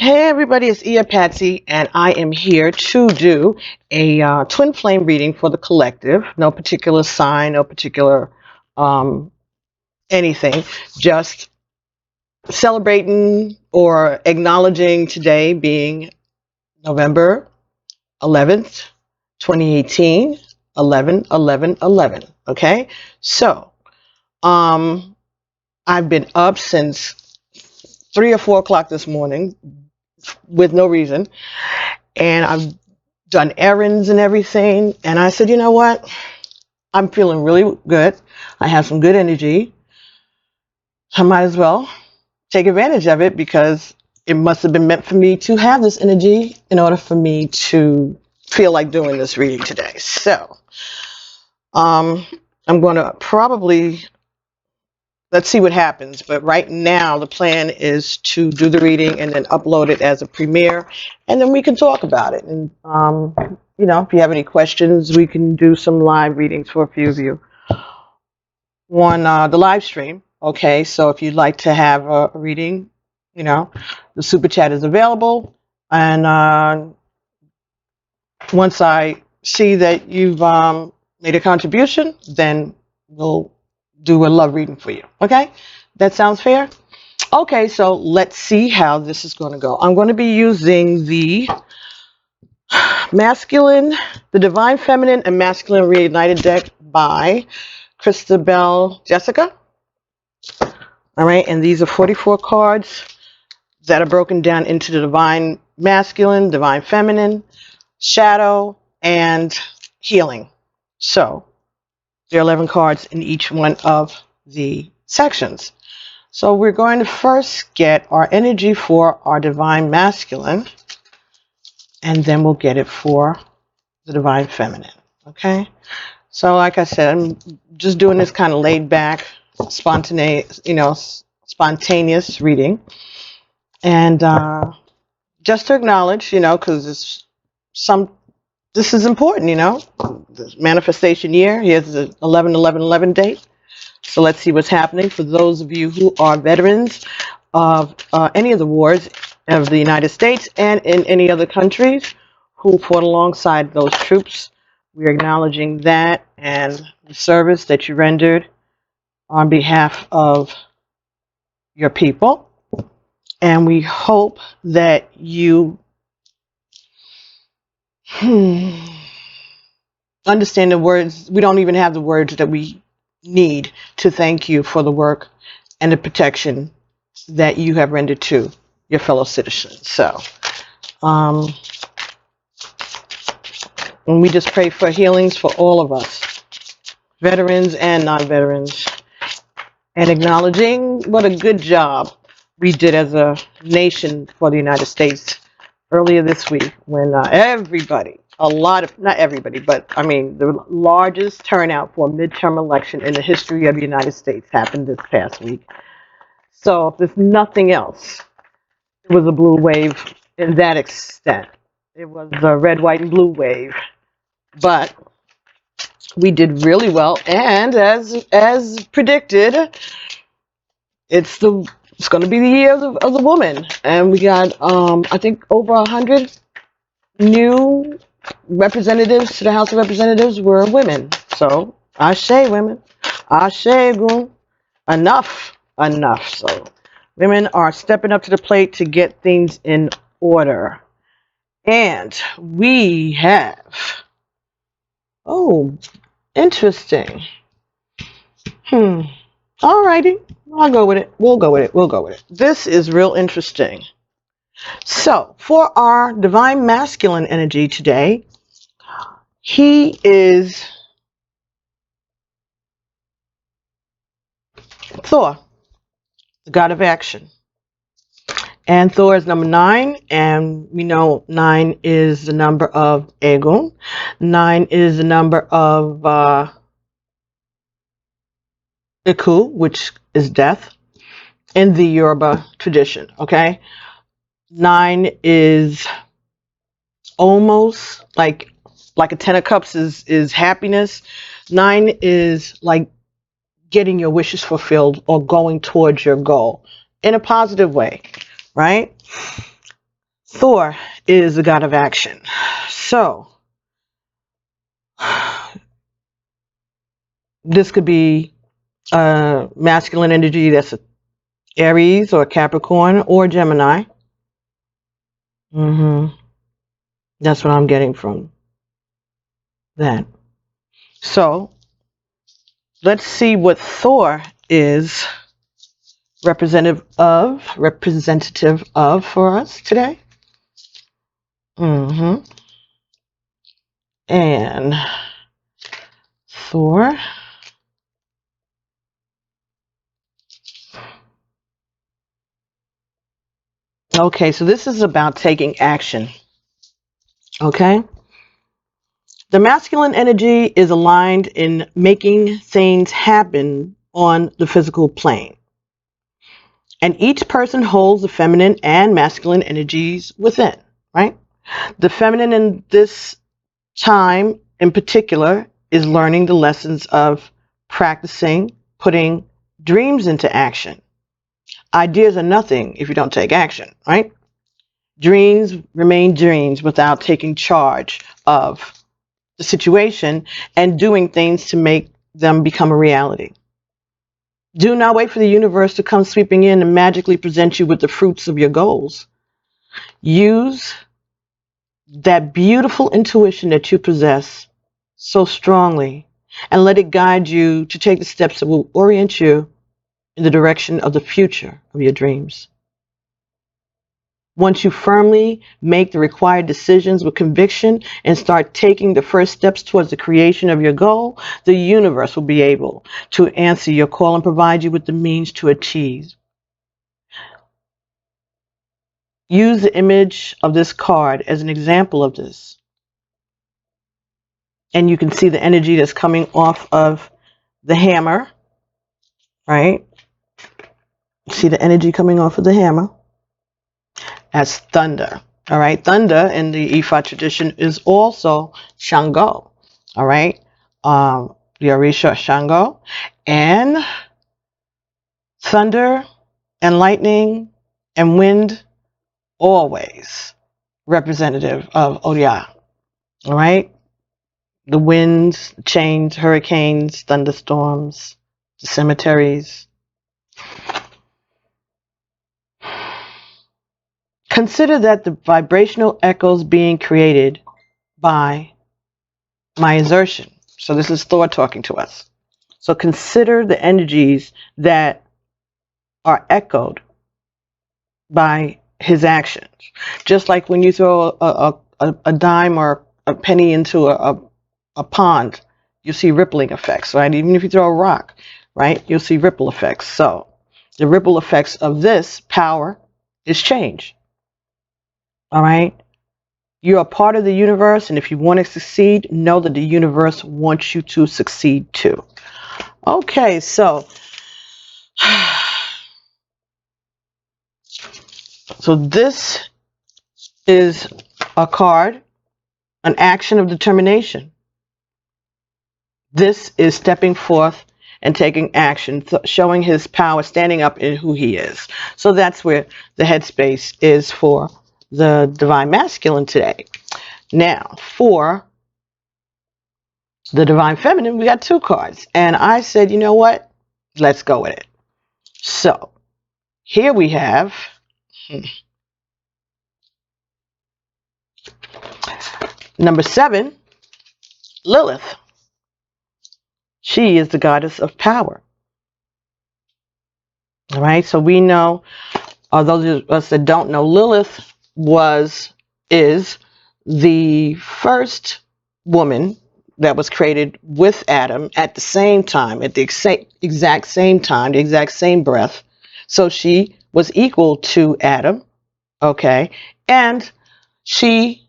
Hey everybody, it's Patsy, and I am here to do a twin flame reading for the collective. No particular sign, no particular um, anything. Just celebrating or acknowledging today being November 11th, 2018, 11/11/11. Okay, so um, I've been up since 3 or 4 o'clock this morning with no reason, and I've done errands and everything. And I said, you know what? I'm feeling really good. I have some good energy. I might as well take advantage of it because it must have been meant for me to have this energy in order for me to feel like doing this reading today. So um, I'm going to probably, let's see what happens. But right now, the plan is to do the reading and then upload it as a premiere, and then we can talk about it. And if you have any questions, we can do some live readings for a few of you on the live stream. Okay, so if you'd like to have a reading, the super chat is available. And once I see that you've made a contribution, then we'll do a love reading for you. Okay, that sounds fair? Okay, so let's see how this is going to go. I'm going to be using the masculine, the divine feminine and masculine reunited deck by CHRISTABEL Jessica. All right, and these are 44 cards that are broken down into the divine masculine, divine feminine, shadow, and healing. So there are 11 cards in each one of the sections. So we're going to first get our energy for our divine masculine, and then we'll get it for the divine feminine. Okay, so like I said, I'm just doing this kind of laid back, spontaneous reading, and just to acknowledge, because this is important, the manifestation year. Here's the 11/11/11 date. So let's see what's happening for those of you who are veterans of any of the wars of the United States and in any other countries who fought alongside those troops. We're acknowledging that and the service that you rendered on behalf of your people. And we hope that you understand the words. We don't even have the words that we need to thank you for the work and the protection that you have rendered to your fellow citizens. So, and we just pray for healings for all of us, veterans and non-veterans, and acknowledging what a good job we did as a nation for the United States earlier this week when not everybody, but I mean, the largest turnout for a midterm election in the history of the United States happened this past week. So if there's nothing else, it was a blue wave in that extent. It was a red, white, and blue wave. But we did really well, and as predicted, it's going to be the year of the woman, and we got I think over 100 new representatives to the House of Representatives were women. So ashe, women, ashe, goon, enough. So women are stepping up to the plate to get things in order, and we have interesting. Alrighty, I'll go with it. We'll go with it. This is real interesting. So, for our divine masculine energy today, he is Thor, the god of action. And Thor is number 9, and we know 9 is the number of Egun. 9 is the number of Iku, which is death in the Yoruba tradition, okay? 9 is almost like a 10 of cups is happiness. 9 is like getting your wishes fulfilled or going towards your goal in a positive way, right? Thor is the god of action. So this could be masculine energy that's a Aries or Capricorn or Gemini. That's what I'm getting from that. So let's see what Thor is representative of for us today. And Thor. Okay, so this is about taking action. Okay? The masculine energy is aligned in making things happen on the physical plane. And each person holds the feminine and masculine energies within, right? The feminine in this time in particular is learning the lessons of practicing putting dreams into action. Ideas are nothing if you don't take action, right? Dreams remain dreams without taking charge of the situation and doing things to make them become a reality. Do not wait for the universe to come sweeping in and magically present you with the fruits of your goals. Use that beautiful intuition that you possess so strongly and let it guide you to take the steps that will orient you in the direction of the future of your dreams. Once you firmly make the required decisions with conviction and start taking the first steps towards the creation of your goal, the universe will be able to answer your call and provide you with the means to achieve. Use the image of this card as an example of this. And you can see the energy that's coming off of the hammer, right? See the energy coming off of the hammer as thunder. All right, thunder in the Ifa tradition is also Shango. All right, the Orisha Shango, and thunder and lightning and wind always representative of Odia. All right, the winds, chains, hurricanes, thunderstorms, the cemeteries. Consider that the vibrational echoes being created by my exertion. So this is Thor talking to us. So consider the energies that are echoed by his actions. Just like when you throw a dime or a penny into a pond, you see rippling effects, right? Even if you throw a rock, right, you'll see ripple effects. So the ripple effects of this power is change. All right? You're a part of the universe, and if you want to succeed, know that the universe wants you to succeed too. Okay, so this is a card, an action of determination. This is stepping forth and taking action, showing his power, standing up in who he is. So that's where the headspace is for the divine masculine today. Now, for the divine feminine, we got two cards. And I said, you know what? Let's go with it. So here we have number 7, Lilith. She is the goddess of power. All right, so we know, those of us that don't know, Lilith is the first woman that was created with Adam at the same time, at the exact same time, the exact same breath. So she was equal to Adam, okay, and she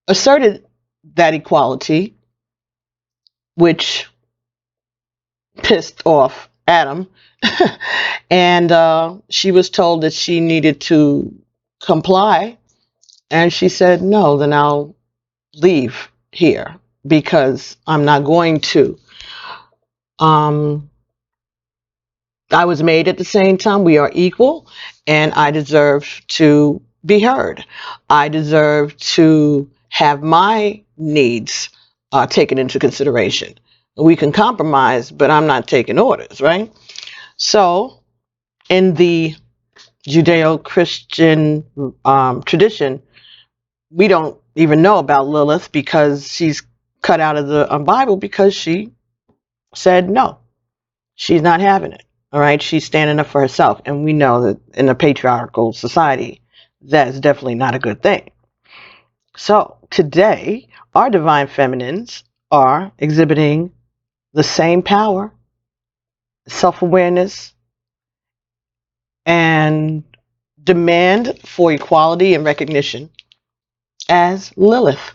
asserted that equality, which pissed off Adam. And she was told that she needed to comply, and she said, no, then I'll leave here because I'm not going to. I was made at the same time. We are equal, and I deserve to be heard. I deserve to have my needs taken into consideration. We can compromise, but I'm not taking orders, right? So in the Judeo-Christian tradition, we don't even know about Lilith because she's cut out of the Bible because she said no. She's not having it. All right. She's standing up for herself. And we know that in a patriarchal society, that's definitely not a good thing. So today, our divine feminines are exhibiting the same power, self-awareness, and demand for equality and recognition as Lilith,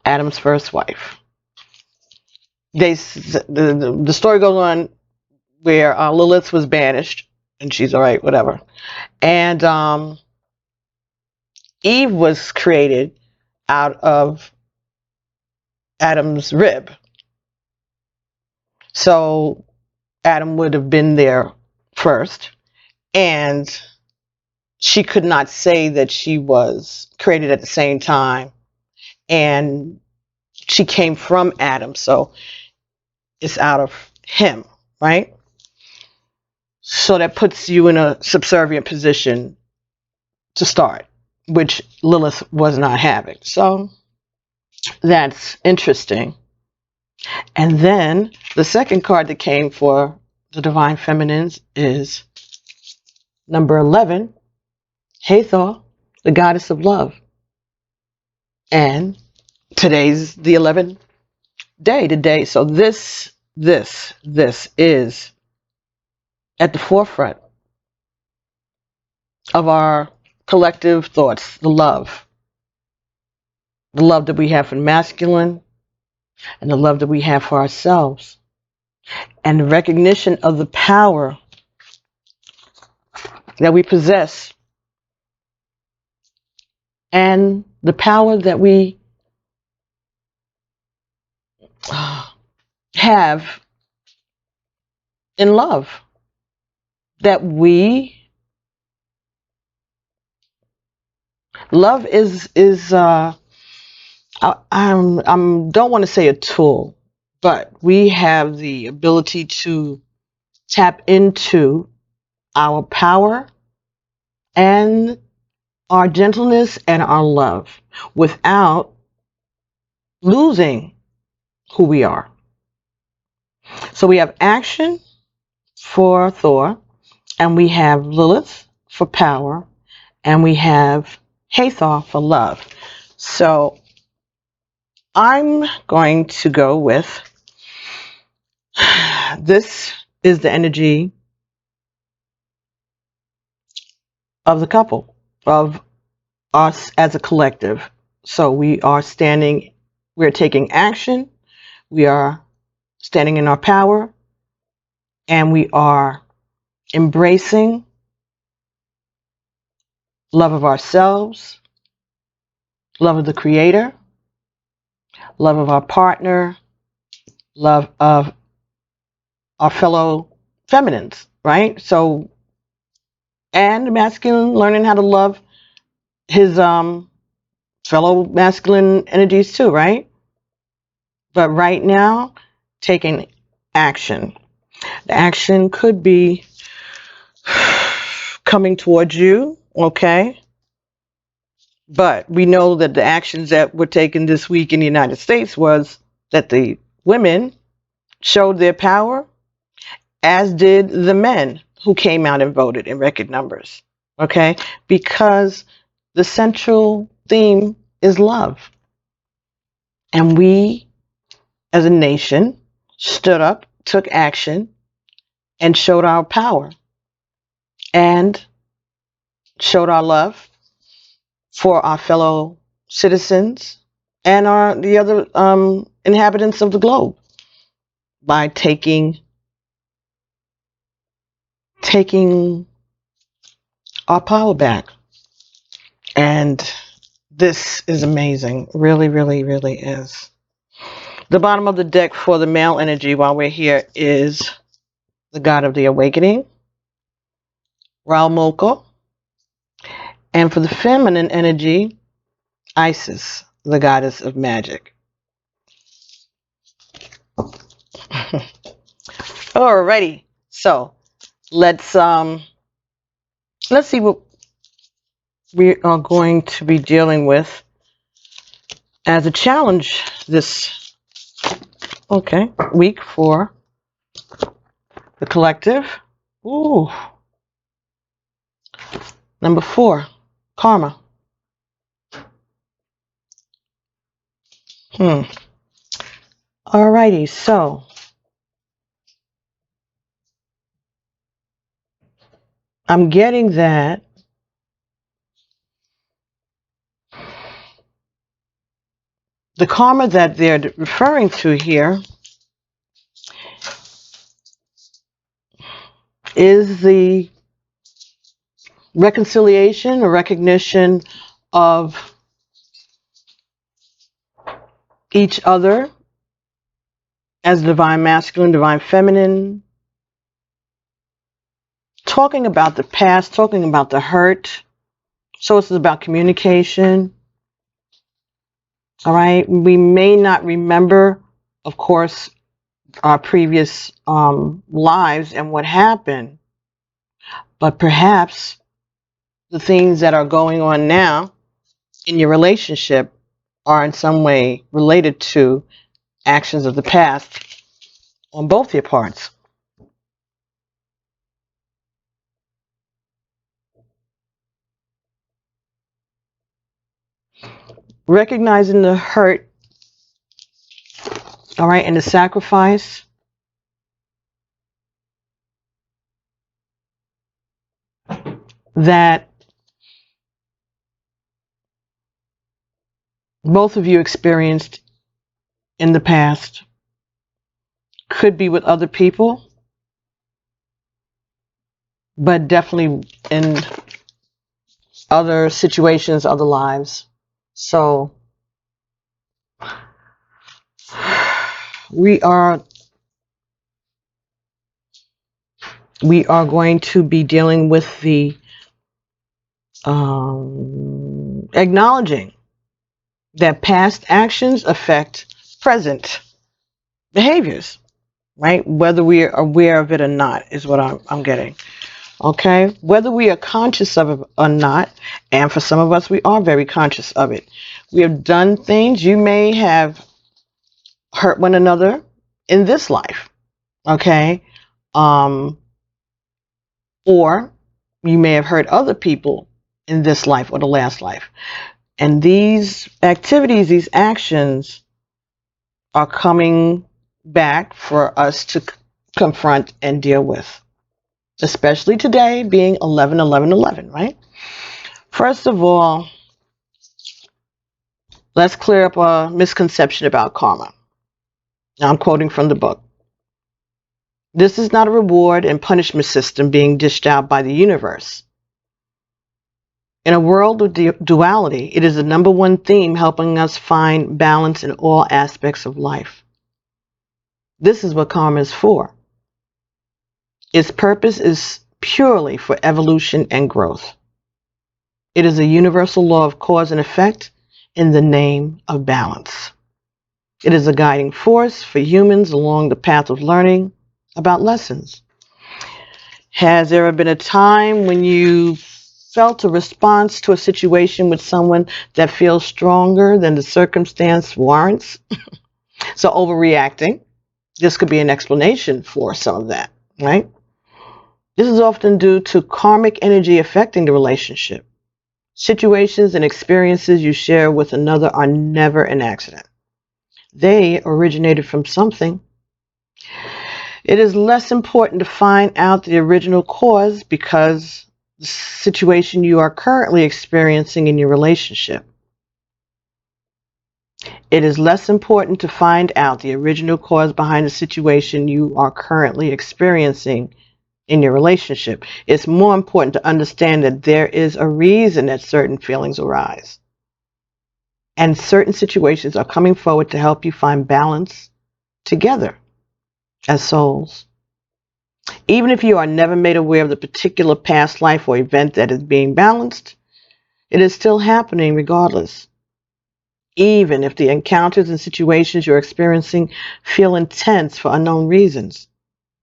Adam's first wife. The story goes on where Lilith was banished, and she's all right, whatever. And Eve was created out of Adam's rib. So Adam would have been there first, and she could not say that she was created at the same time, and she came from Adam, so it's out of him, right? So that puts you in a subservient position to start, which Lilith was not having. So that's interesting. And then the second card that came for the Divine Feminines is number 11, Hathor, the goddess of love. And today's the 11th day today. So this is at the forefront of our collective thoughts, the love that we have for the masculine and the love that we have for ourselves, and the recognition of the power that we possess and the power that we have in love, that love is I don't want to say a tool, but we have the ability to tap into our power and our gentleness and our love without losing who we are. So we have action for Thor, and we have Lilith for power, and we have Hathor for love. So I'm going to go with this is the energy of the couple, of us as a collective. So we're taking action, we are standing in our power, and we are embracing love of ourselves, love of the Creator, love of our partner, love of our fellow feminines, right? So, and masculine, learning how to love his fellow masculine energies too, right? But right now, taking action. The action could be coming towards you, okay? But we know that the actions that were taken this week in the United States was that the women showed their power, as did the men who came out and voted in record numbers, okay? Because the central theme is love. And we, as a nation, stood up, took action, and showed our power and showed our love for our fellow citizens and the other inhabitants of the globe by taking our power back. And this is amazing. Really, really, really is. The bottom of the deck for the male energy while we're here is the God of the Awakening, Raul Molko. And for the feminine energy, Isis, the goddess of magic. Alrighty, so let's see what we are going to be dealing with as a challenge this week for the collective. Ooh, number 4, karma. Alrighty, so I'm getting that the karma that they're referring to here is the reconciliation or recognition of each other as divine masculine, divine feminine, talking about the past, talking about the hurt. So this is about communication. All right. We may not remember, of course, our previous lives and what happened, but perhaps the things that are going on now in your relationship are in some way related to actions of the past on both your parts. Recognizing the hurt, all right, and the sacrifice. That both of you experienced in the past. Could be with other people, but definitely in other situations, other lives. So we are going to be dealing with the acknowledging that past actions affect present behaviors, right? Whether we are aware of it or not is what I'm getting. Okay, whether we are conscious of it or not, and for some of us, we are very conscious of it. We have done things. You may have hurt one another in this life, okay? Or you may have hurt other people in this life or the last life. And these activities, these actions are coming back for us to confront and deal with. Especially today being 11/11/11, right? First of all, let's clear up a misconception about karma. Now I'm quoting from the book. This is not a reward and punishment system being dished out by the universe. In a world of duality, it is the number one theme helping us find balance in all aspects of life. This is what karma is for. Its purpose is purely for evolution and growth. It is a universal law of cause and effect in the name of balance. It is a guiding force for humans along the path of learning about lessons. Has there ever been a time when you felt a response to a situation with someone that feels stronger than the circumstance warrants? So overreacting. This could be an explanation for some of that, right? This is often due to karmic energy affecting the relationship. Situations and experiences you share with another are never an accident. They originated from something. It is less important to find out the original cause because the situation you are currently experiencing in your relationship. It is less important to find out the original cause behind the situation you are currently experiencing in your relationship. It's more important to understand that there is a reason that certain feelings arise. And certain situations are coming forward to help you find balance together as souls. Even if you are never made aware of the particular past life or event that is being balanced, It is still happening regardless. Even if the encounters and situations you're experiencing feel intense for unknown reasons.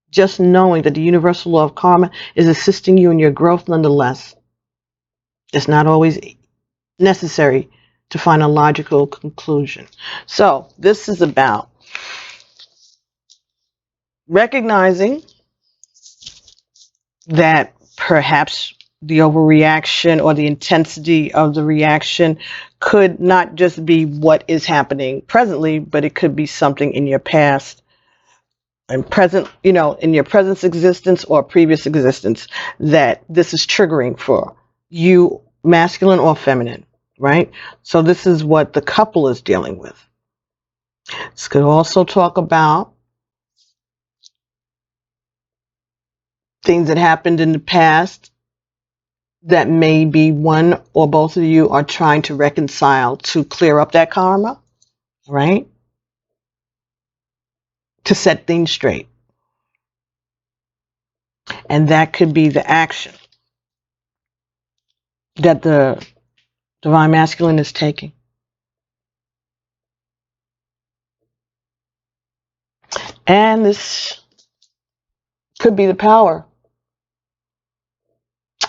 Just knowing that the universal law of karma is assisting you in your growth nonetheless. It's not always necessary to find a logical conclusion. So this is about recognizing that perhaps the overreaction or the intensity of the reaction could not just be what is happening presently, but it could be something in your past and present, in your present existence or previous existence that this is triggering for you, masculine or feminine, right? So this is what the couple is dealing with. This could also talk about things that happened in the past that maybe one or both of you are trying to reconcile to clear up that karma, right? To set things straight. And that could be the action that the divine masculine is taking. And this could be the power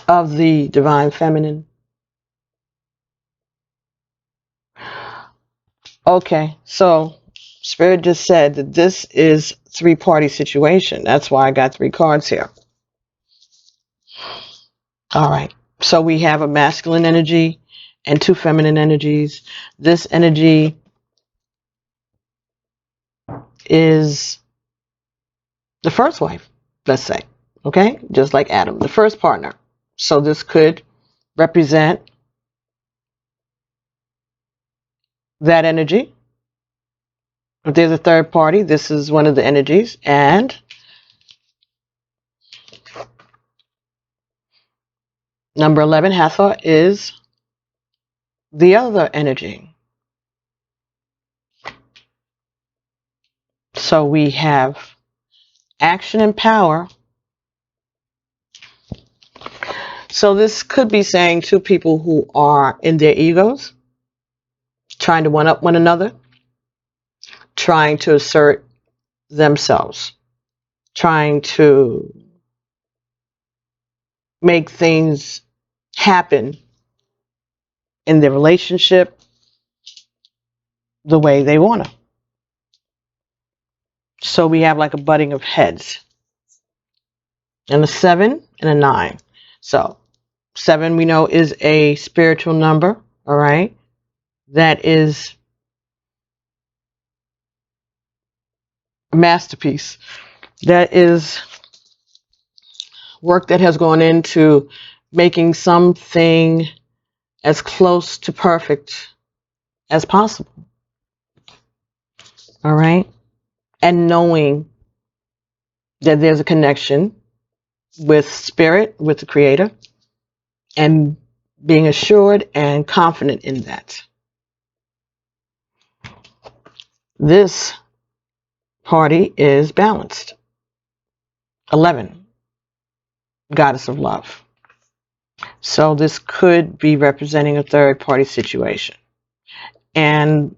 of the divine feminine. Okay, so Spirit just said that this is three-party situation. That's why I got 3 cards here. All right, so we have a masculine energy and 2 feminine energies. This energy is the first wife, let's say, okay? Just like Adam, the first partner. So this could represent that energy. If there's a third party, this is one of the energies. And number 11, Hathor, is the other energy. So we have action and power. So this could be saying 2 people who are in their egos, trying to one-up one another, trying to assert themselves, trying to make things happen in their relationship the way they want to. So we have like a butting of heads. And a 7 and a 9. So 7 we know is a spiritual number, all right? That is a masterpiece. That is work that has gone into making something as close to perfect as possible. All right? And knowing that there's a connection with spirit, with the creator, and being assured and confident in that. This party is balanced. 11, goddess of love. So this could be representing a third party situation. And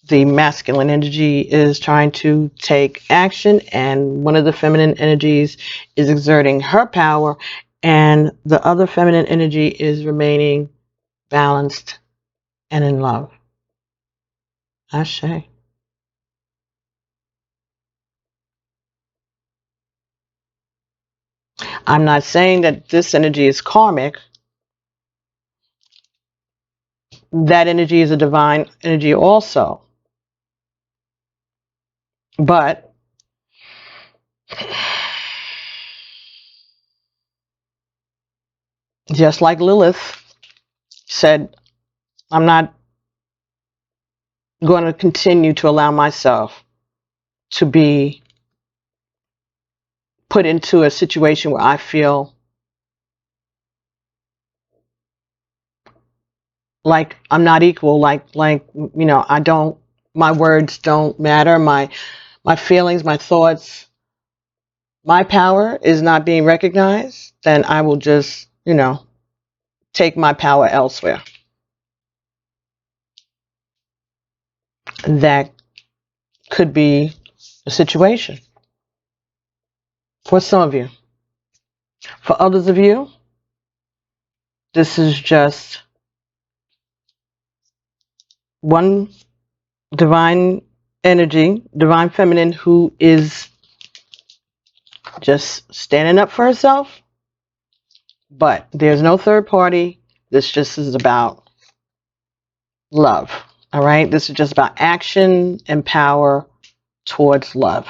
the masculine energy is trying to take action, and one of the feminine energies is exerting her power, and the other feminine energy is remaining balanced and in love. Ashe. I'm not saying that this energy is karmic. That energy is a divine energy also. But just like Lilith said, I'm not going to continue to allow myself to be put into a situation where I feel like I'm not equal, like I don't, my words don't matter, my feelings, my thoughts, my power is not being recognized, then I will just, take my power elsewhere. that could be the situation for some of you. For others of you, this is just one divine energy, divine feminine, who is just standing up for herself. But there's no third party. This just is about love. All right? This is just about action and power towards love.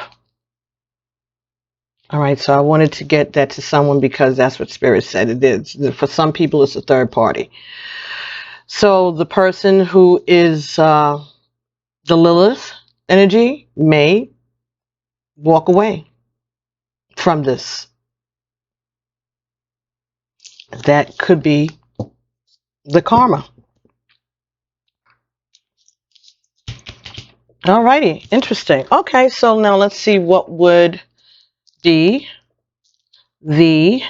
All right, so I wanted to get that to someone because that's what Spirit said it is. For some people, it's a third party. So the person who is the Lilith energy may walk away from this. That could be the karma. All righty, interesting. Okay, so now let's see what would be the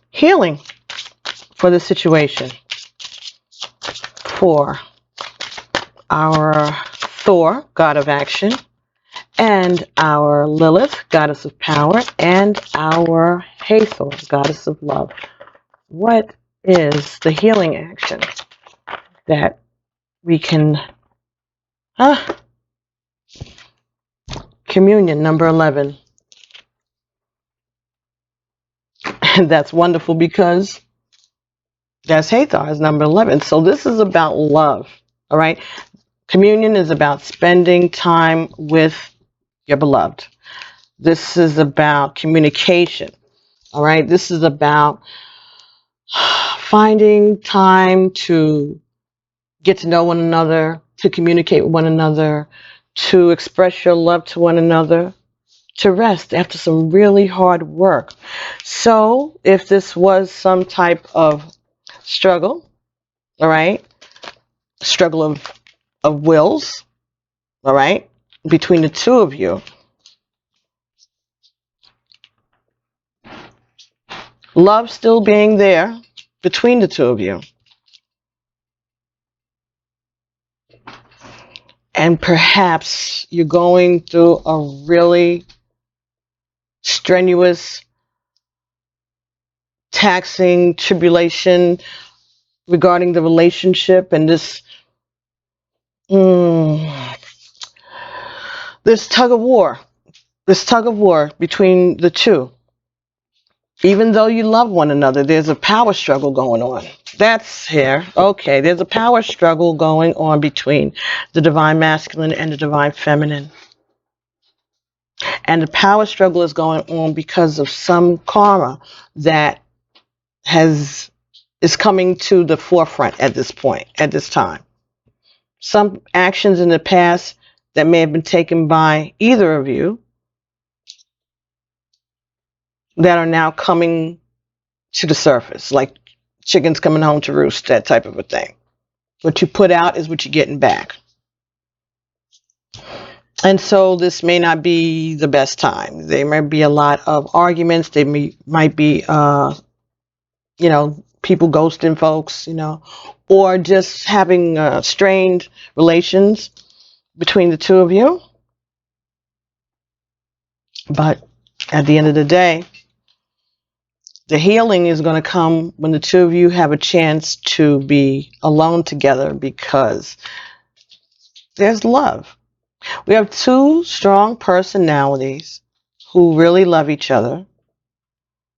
healing for the situation for our Thor, god of action, and our Lilith, goddess of power, and our Hathor, goddess of love. What is the healing action that we can... Communion, number 11. And that's wonderful because that's Hathor, is number 11. So this is about love, all right? Communion is about spending time with your beloved. This is about communication, all right? This is about finding time to get to know one another, to communicate with one another, to express your love to one another, to rest after some really hard work. So if this was some type of struggle, all right, struggle of wills, all right, between the two of you, love still being there between the two of you, and perhaps you're going through a really strenuous, taxing tribulation regarding the relationship, and this this tug of war between the two. Even though you love one another, there's a power struggle going on. That's here. Okay, there's a power struggle going on between the divine masculine and the divine feminine. And the power struggle is going on because of some karma that is coming to the forefront at this point, at this time. Some actions in the past that may have been taken by either of you that are now coming to the surface, like chickens coming home to roost, that type of a thing. What you put out is what you're getting back. And so this may not be the best time. There might be a lot of arguments. There might be, people ghosting folks, or just having strained relations between the two of you. But at the end of the day, the healing is going to come when the two of you have a chance to be alone together, because there's love. We have two strong personalities who really love each other,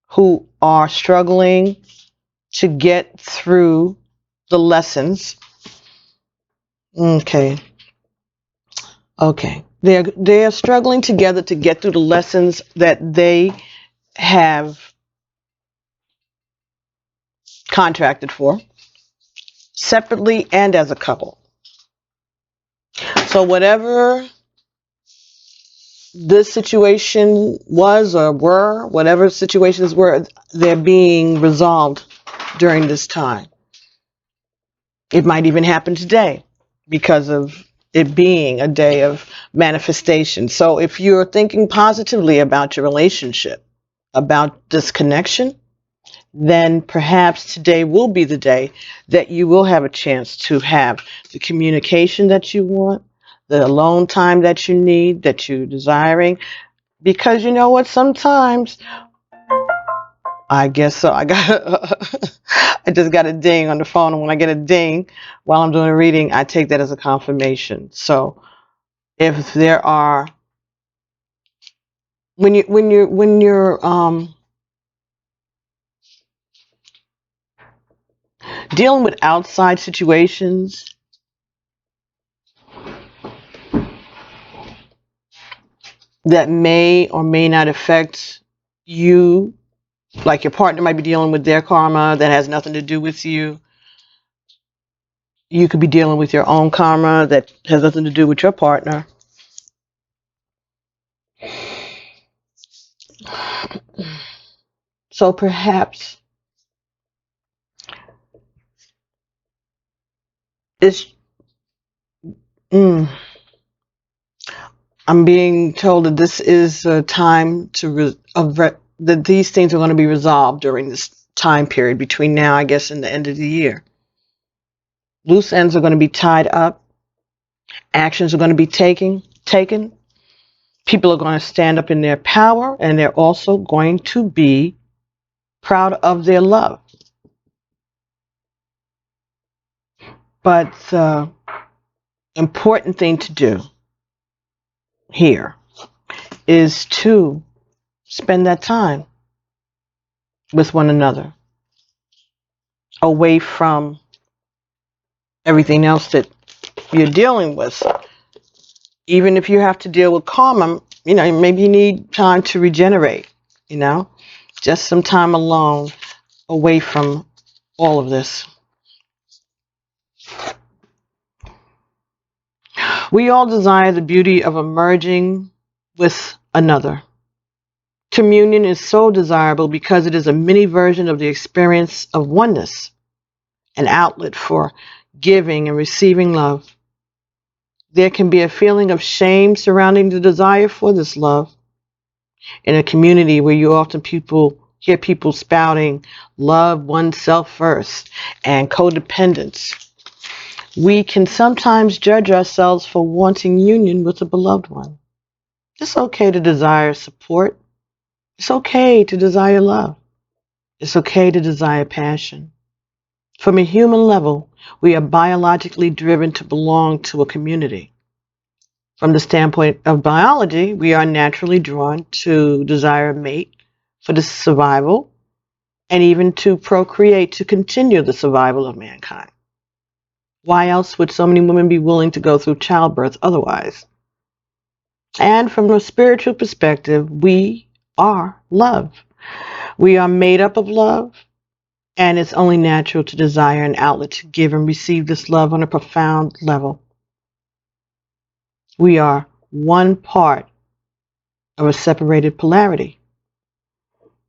who are struggling to get through the lessons. Okay. They're struggling together to get through the lessons that they have contracted for, separately and as a couple. So whatever this situation was or were, whatever situations were, they're being resolved during this time. It might even happen today because of it being a day of manifestation. So if you're thinking positively about your relationship, about this connection, then perhaps today will be the day that you will have a chance to have the communication that you want, the alone time that you need, that you're desiring. Because you know what? Sometimes, I guess so. I just got a ding on the phone, and when I get a ding while I'm doing a reading, I take that as a confirmation. So if there are, when you're dealing with outside situations that may or may not affect you, like your partner might be dealing with their karma that has nothing to do with you. You could be dealing with your own karma that has nothing to do with your partner. So perhaps it's, I'm being told that this is a time that these things are going to be resolved during this time period between now, I guess, and the end of the year. Loose ends are going to be tied up. Actions are going to be taken. People are going to stand up in their power, and they're also going to be proud of their love. But the important thing to do here is to spend that time with one another, away from everything else that you're dealing with. Even if you have to deal with karma, maybe you need time to regenerate, just some time alone, away from all of this. We all desire the beauty of emerging with another. Communion is so desirable because it is a mini version of the experience of oneness, an outlet for giving and receiving love. There can be a feeling of shame surrounding the desire for this love. In a community where you often hear people spouting love oneself first and codependence, we can sometimes judge ourselves for wanting union with a beloved one. It's okay to desire support. It's okay to desire love. It's okay to desire passion. From a human level, we are biologically driven to belong to a community. From the standpoint of biology, we are naturally drawn to desire a mate for the survival and even to procreate to continue the survival of mankind. Why else would so many women be willing to go through childbirth otherwise? And from a spiritual perspective, we are love. We are made up of love, and it's only natural to desire an outlet to give and receive this love on a profound level. We are one part of a separated polarity.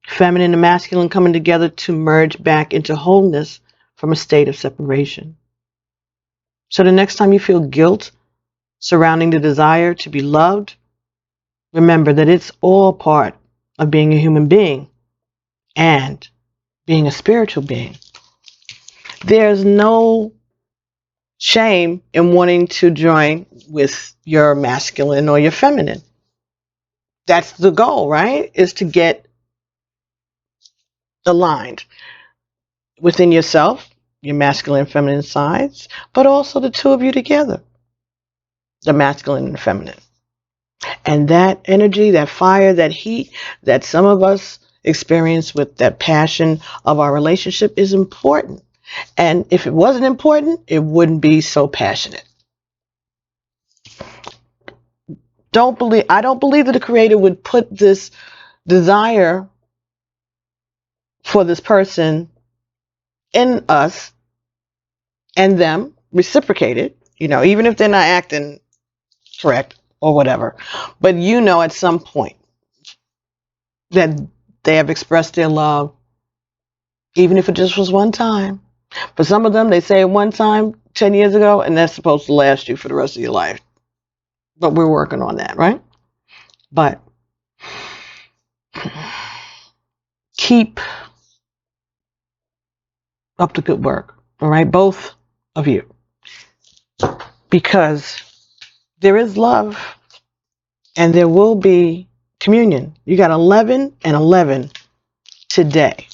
Feminine and masculine coming together to merge back into wholeness from a state of separation. So the next time you feel guilt surrounding the desire to be loved, remember that it's all part of being a human being and being a spiritual being. There's no shame in wanting to join with your masculine or your feminine. That's the goal, right? Is to get aligned within yourself, your masculine and feminine sides, but also the two of you together, the masculine and feminine. And that energy, that fire, that heat that some of us experience with that passion of our relationship is important. And if it wasn't important, it wouldn't be so passionate. I don't believe that the creator would put this desire for this person in us and them reciprocated, even if they're not acting correct or whatever. But at some point that they have expressed their love, even if it just was one time. For some of them, they say it one time 10 years ago, and that's supposed to last you for the rest of your life. But we're working on that, right? But keep up to good work. All right, both of you, because there is love and there will be communion. You got 11 and 11 today.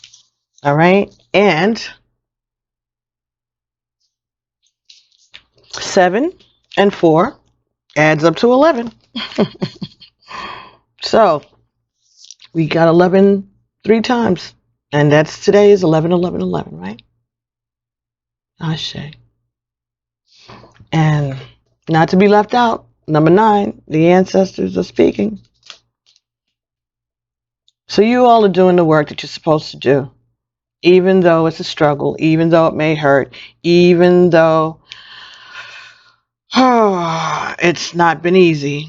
All right, and 7 and 4 adds up to 11. So we got 11 3 times, and that's today is 11, 11, 11, right? Ashe. And not to be left out, number 9, the ancestors are speaking. So you all are doing the work that you're supposed to do, even though it's a struggle, even though it may hurt, even though it's not been easy.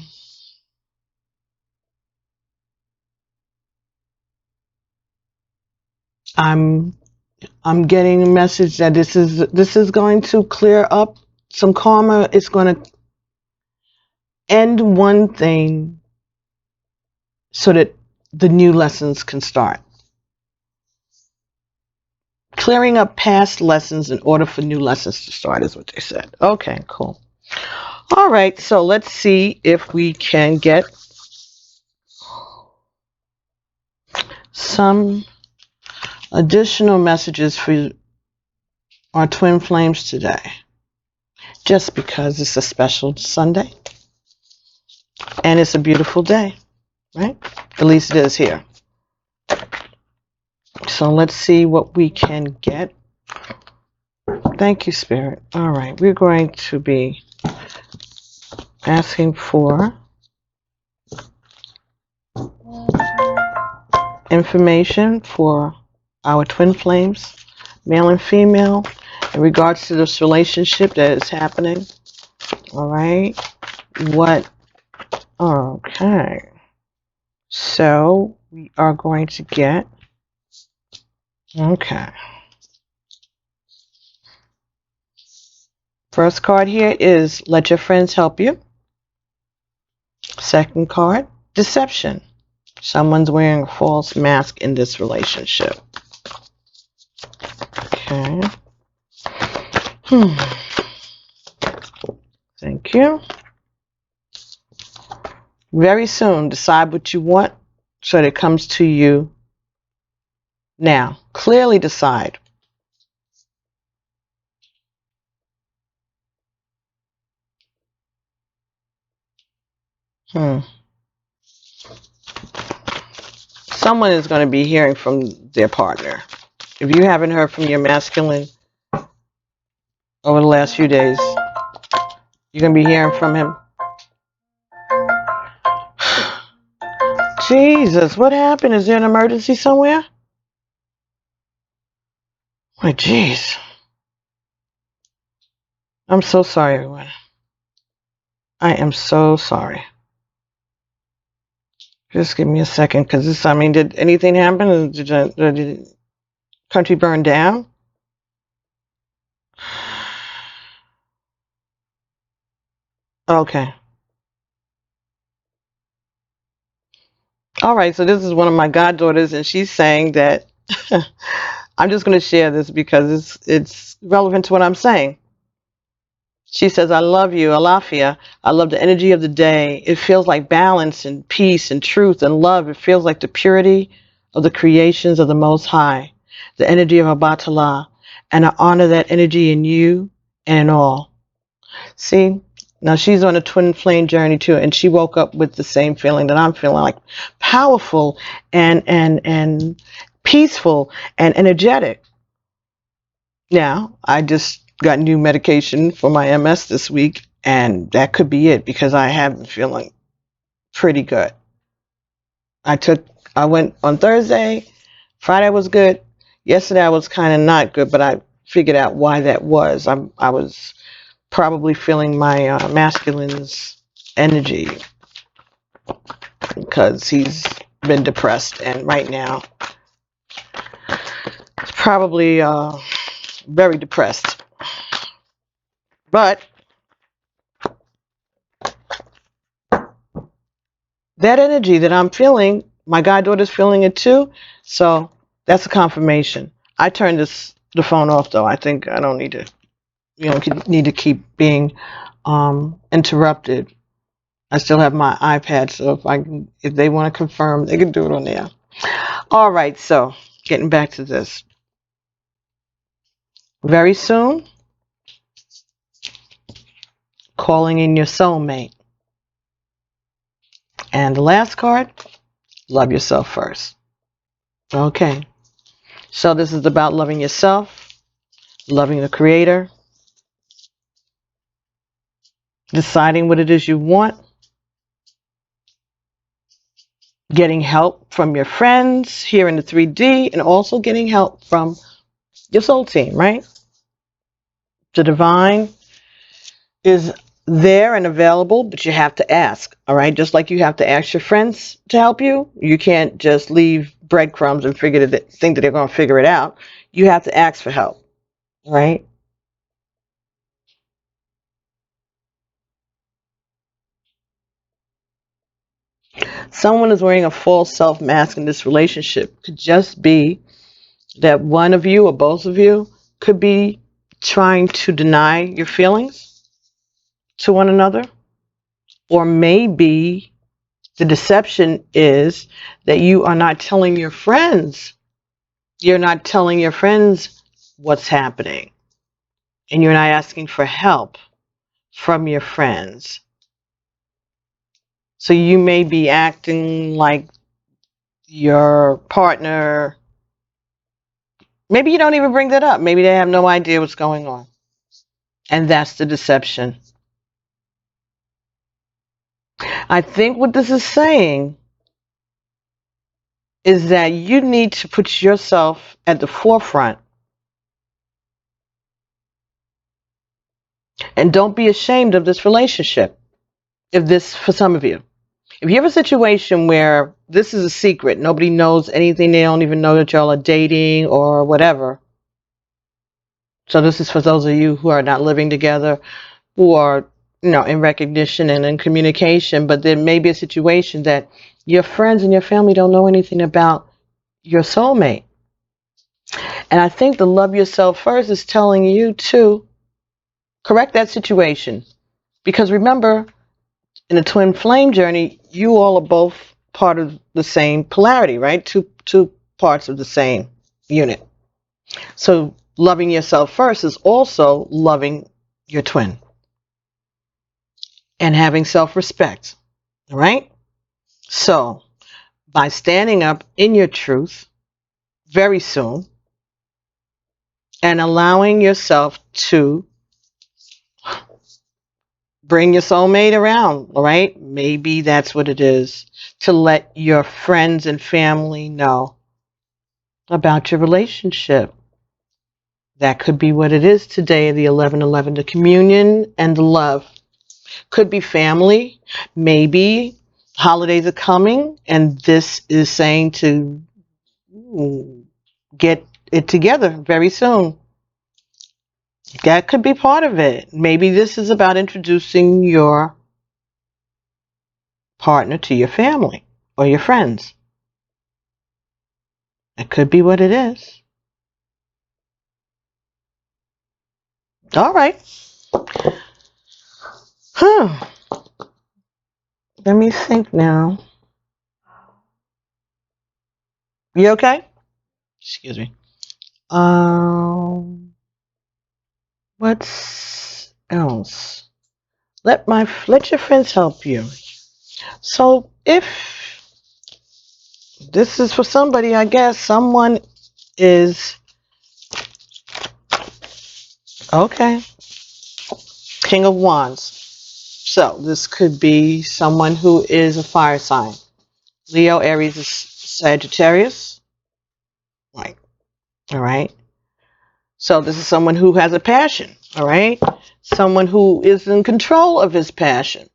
I'm getting a message that this is going to clear up some karma. It's going to end one thing so that the new lessons can start. Clearing up past lessons in order for new lessons to start is what they said. Okay, cool. All right, so let's see if we can get some additional messages for our twin flames today. Just because it's a special Sunday and it's a beautiful day, right? At least it is here. So let's see what we can get. Thank you, Spirit. All right, we're going to be asking for information for our twin flames, male and female, in regards to this relationship that is happening. All right. Okay. So we are going to get, okay. First card here is let your friends help you. Second card, deception. Someone's wearing a false mask in this relationship. Okay. Thank you. Very soon, decide what you want so that it comes to you now. Clearly decide. Someone is going to be hearing from their partner. If you haven't heard from your masculine over the last few days, you're going to be hearing from him. Jesus, what happened? Is there an emergency somewhere? Oh, jeez. I'm so sorry, everyone. I am so sorry. Just give me a second, because this, I mean, did anything happen? Did the country burn down? Okay. All right, so this is one of my goddaughters, and she's saying that I'm just going to share this because it's relevant to what I'm saying. She says, I love you, Alafia. I love the energy of the day. It feels like balance and peace and truth and love. It feels like the purity of the creations of the Most High, the energy of Abatala. And I honor that energy in you and in all. See, now she's on a twin flame journey too, and she woke up with the same feeling that I'm feeling, like powerful and peaceful and energetic. Now, I just got new medication for my MS this week, and that could be it because I have been feeling pretty good. I went on Thursday, Friday was good. Yesterday I was kind of not good, but I figured out why that was. I was probably feeling my masculine's energy because he's been depressed, and right now it's probably very depressed. But that energy that I'm feeling, my goddaughter's feeling it too. So that's a confirmation. I turned this the phone off though. I think I don't need to, need to keep being interrupted. I still have my iPad, so if they want to confirm, they can do it on there. All right, so getting back to this. Very soon, calling in your soulmate. And the last card, love yourself first. Okay, so this is about loving yourself, loving the Creator, deciding what it is you want, getting help from your friends here in the 3D, and also getting help from your soul team, right? The divine is there and available, but you have to ask, all right? Just like you have to ask your friends to help you. You can't just leave breadcrumbs and think that they're going to figure it out. You have to ask for help, all right? Someone is wearing a false self mask in this relationship. Could just be that one of you or both of you could be trying to deny your feelings to one another. Or maybe the deception is that you are not telling your friends. You're not telling your friends what's happening. And you're not asking for help from your friends. So you may be acting like your partner. Maybe you don't even bring that up. Maybe they have no idea what's going on. And that's the deception. I think what this is saying is that you need to put yourself at the forefront. And don't be ashamed of this relationship. If this, for some of you, if you have a situation where this is a secret, nobody knows anything, they don't even know that y'all are dating or whatever. So this is for those of you who are not living together, who are, in recognition and in communication, but there may be a situation that your friends and your family don't know anything about your soulmate. And I think the love yourself first is telling you to correct that situation. Because remember, in a twin flame journey, you all are both part of the same polarity, right? Two parts of the same unit. So loving yourself first is also loving your twin and having self-respect, all right? So by standing up in your truth very soon and allowing yourself to bring your soulmate around, all right? Maybe that's what it is, to let your friends and family know about your relationship. That could be what it is today, the 11:11, the communion and the love. Could be family. Maybe holidays are coming and this is saying to get it together very soon. That could be part of it. Maybe this is about introducing your partner to your family or your friends. It could be what it is. All right. Huh. Let me think now. You okay? Excuse me. What else? Let your friends help you. So if this is for somebody, I guess someone is okay. King of Wands. So this could be someone who is a fire sign. Leo, Aries, Sagittarius. Right. All right. So this is someone who has a passion. All right. Someone who is in control of his passion.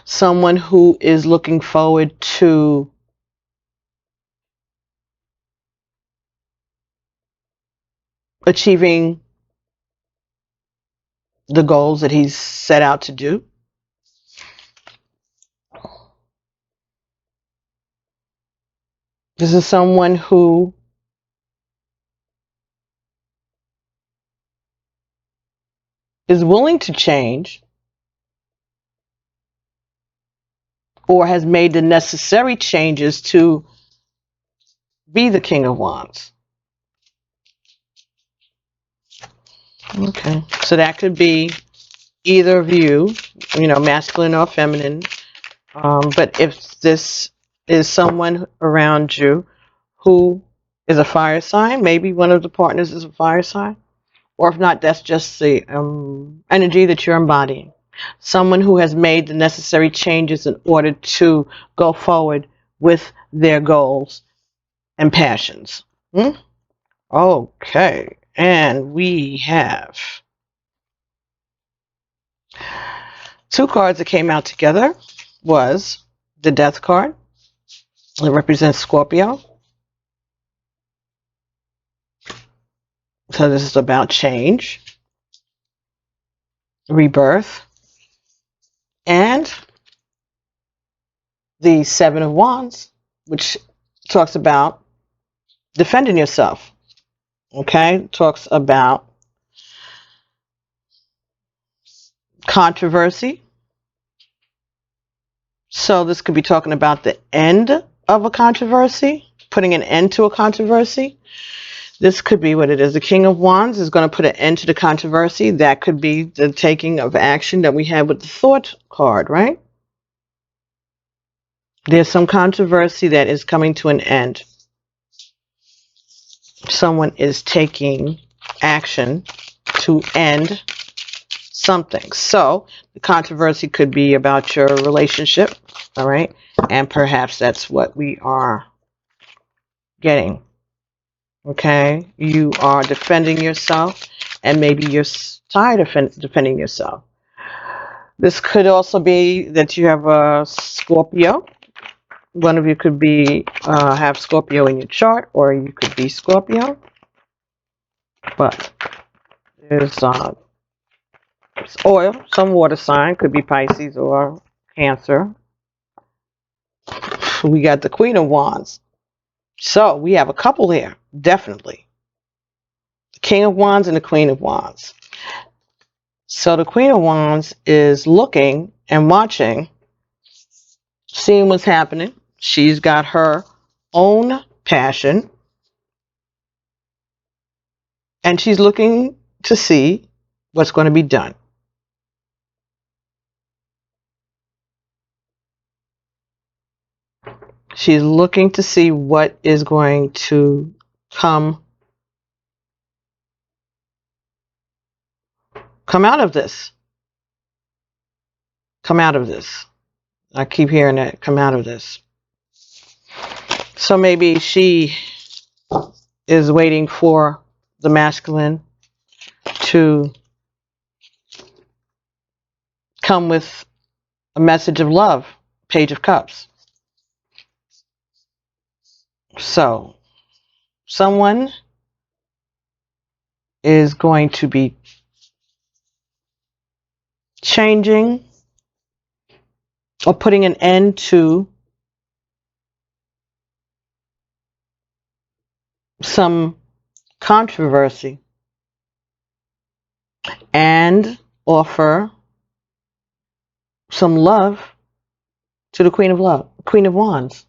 Someone who is looking forward to achieving the goals that he's set out to do. This is someone who is willing to change or has made the necessary changes to be the King of Wands. Okay, so that could be either of you, masculine or feminine. But if this is someone around you who is a fire sign, maybe one of the partners is a fire sign, or if not, that's just the energy that you're embodying. Someone who has made the necessary changes in order to go forward with their goals and passions. Okay, and we have two cards that came out together. Was the Death card. It represents Scorpio. So this is about change, rebirth, and the Seven of Wands, which talks about defending yourself. Okay, talks about controversy. So this could be talking about the end of a controversy, putting an end to a controversy. This could be what it is. The King of Wands is going to put an end to the controversy. That could be the taking of action that we had with the Thought card, right? There's some controversy that is coming to an end. Someone is taking action to end something. So the controversy could be about your relationship, all right? And perhaps that's what we are getting. Okay? You are defending yourself, and maybe you're tired of defending yourself. This could also be that you have a Scorpio. One of you could be have Scorpio in your chart, or you could be Scorpio. But there's oil, some water sign, could be Pisces or Cancer. We got the Queen of Wands. So we have a couple here, definitely. The King of Wands and the Queen of Wands. So the Queen of Wands is looking and watching, seeing what's happening. She's got her own passion, and she's looking to see what's going to be done. She's looking to see what is going to come out of this. Come out of this. I keep hearing that. Come out of this. So maybe she is waiting for the masculine to come with a message of love. Page of Cups. So someone is going to be changing or putting an end to some controversy and offer some love to the Queen of Wands.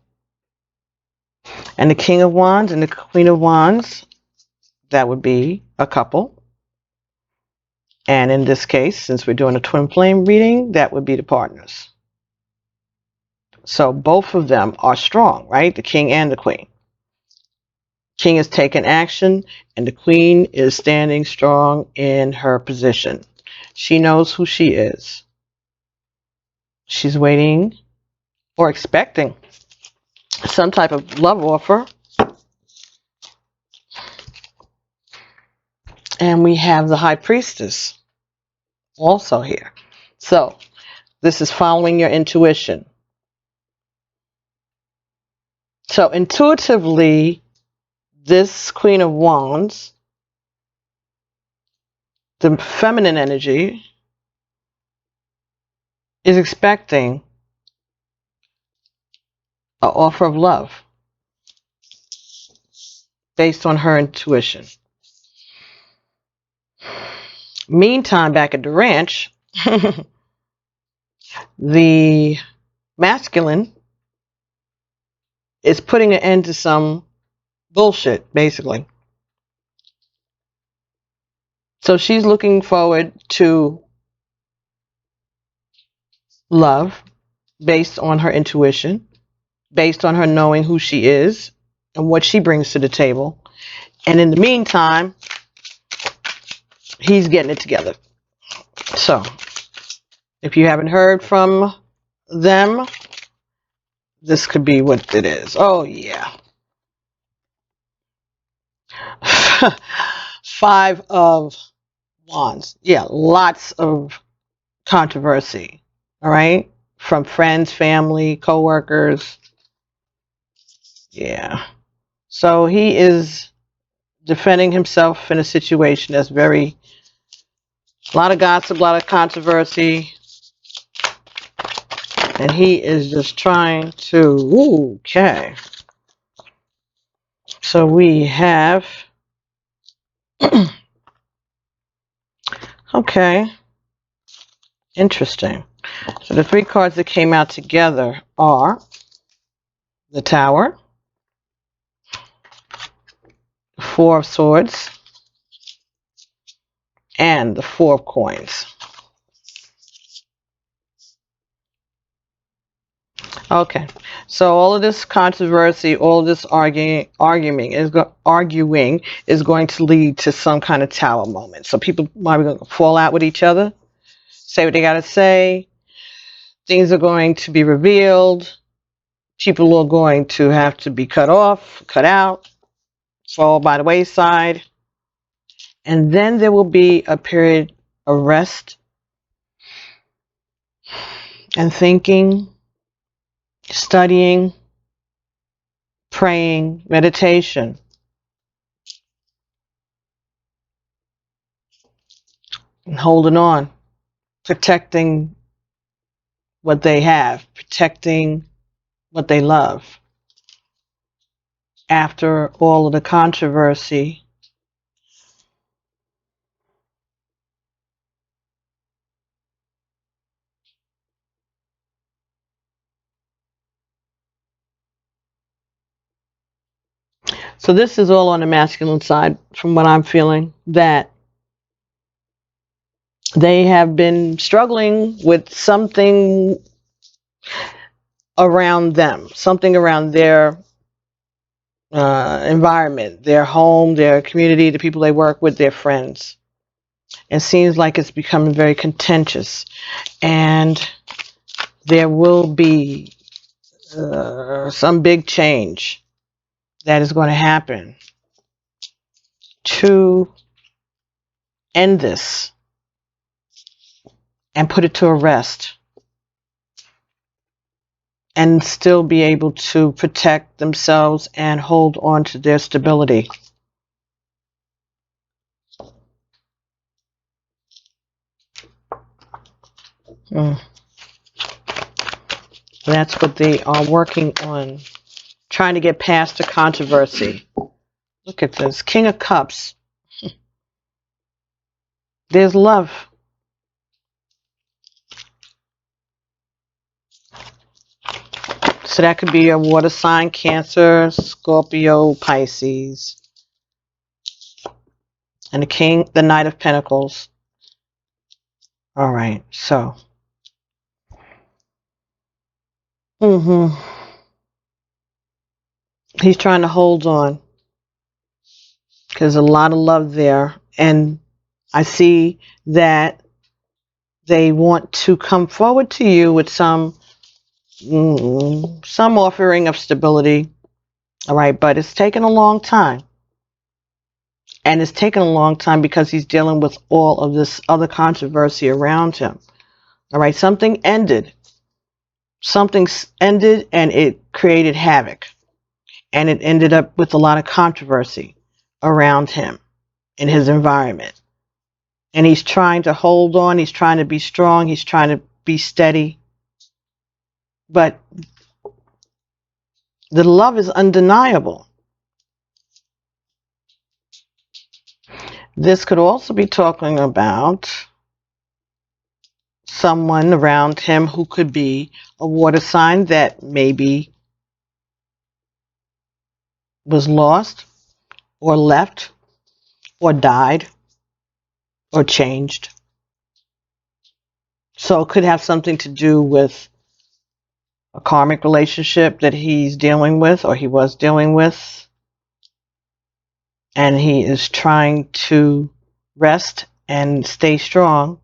And the King of Wands and the Queen of Wands, that would be a couple. And in this case, since we're doing a twin flame reading, that would be the partners. So both of them are strong, right? The King and the Queen. King is taking action, and the Queen is standing strong in her position. She knows who she is. She's waiting or expecting some type of love offer. And we have the High Priestess also here. So this is following your intuition. So intuitively, this Queen of Wands, the feminine energy, is expecting an offer of love based on her intuition. Meantime, back at the ranch, the masculine is putting an end to some bullshit, basically. So she's looking forward to love based on her intuition, based on her knowing who she is and what she brings to the table. And in the meantime, he's getting it together. So if you haven't heard from them, this could be what it is. Oh, yeah. 5 of Wands. Yeah, lots of controversy. All right? From friends, family, co-workers. Yeah. So he is defending himself in a situation that's a lot of gossip, a lot of controversy. And he is just trying to, okay. So we have, okay, interesting. So the 3 cards that came out together are the Tower, 4 of Swords, and the 4 of Coins. Okay, so all of this controversy, all of this arguing is going to lead to some kind of Tower moment. So people might be going to fall out with each other, say what they got to say. Things are going to be revealed. People are going to have to be cut off, cut out, fall by the wayside. And then there will be a period of rest and thinking, studying, praying, meditation. And holding on, protecting what they have, protecting what they love. After all of the controversy, so this is all on the masculine side from what I'm feeling, that they have been struggling with something around them, something around their environment, their home, their community, the people they work with, their friends. It seems like it's becoming very contentious, and there will be some big change that is going to happen to end this and put it to a rest and still be able to protect themselves and hold on to their stability. That's what they are working on, trying to get past the controversy. Look at this, King of Cups. There's love. So that could be a water sign, Cancer, Scorpio, Pisces. And the King, the Knight of Pentacles. All right, so. He's trying to hold on. There's a lot of love there. And I see that they want to come forward to you with some offering of stability. All right, but it's taken a long time. And it's taken a long time because he's dealing with all of this other controversy around him. All right, something ended. Something ended and it created havoc. And it ended up with a lot of controversy around him in his environment. And he's trying to hold on. He's trying to be strong. He's trying to be steady. But the love is undeniable. This could also be talking about someone around him who could be a water sign that maybe was lost or left or died or changed. So it could have something to do with a karmic relationship that he's dealing with or he was dealing with. And he is trying to rest and stay strong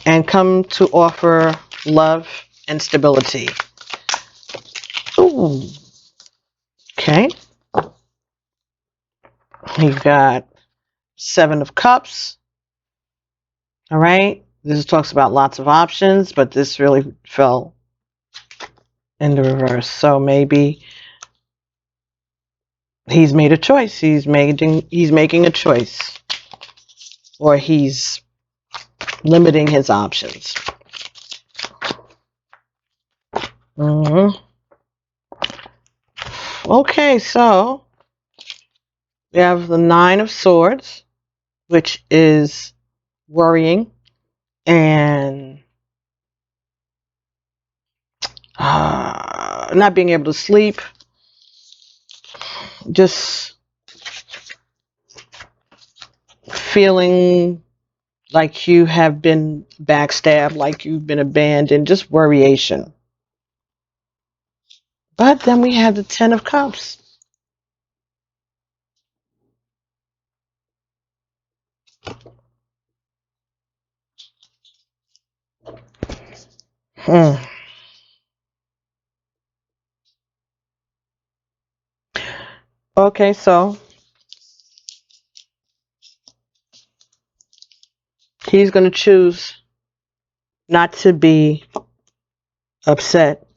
and come to offer love and stability. Ooh. Okay. You've got 7 of Cups. All right. This talks about lots of options, but this really fell in the reverse. So maybe he's made a choice. He's making a choice, or he's limiting his options. Okay, so we have the 9 of Swords, which is worrying and not being able to sleep, just feeling like you have been backstabbed, like you've been abandoned, just worryation. But then we have the 10 of Cups. Okay, so he's going to choose not to be upset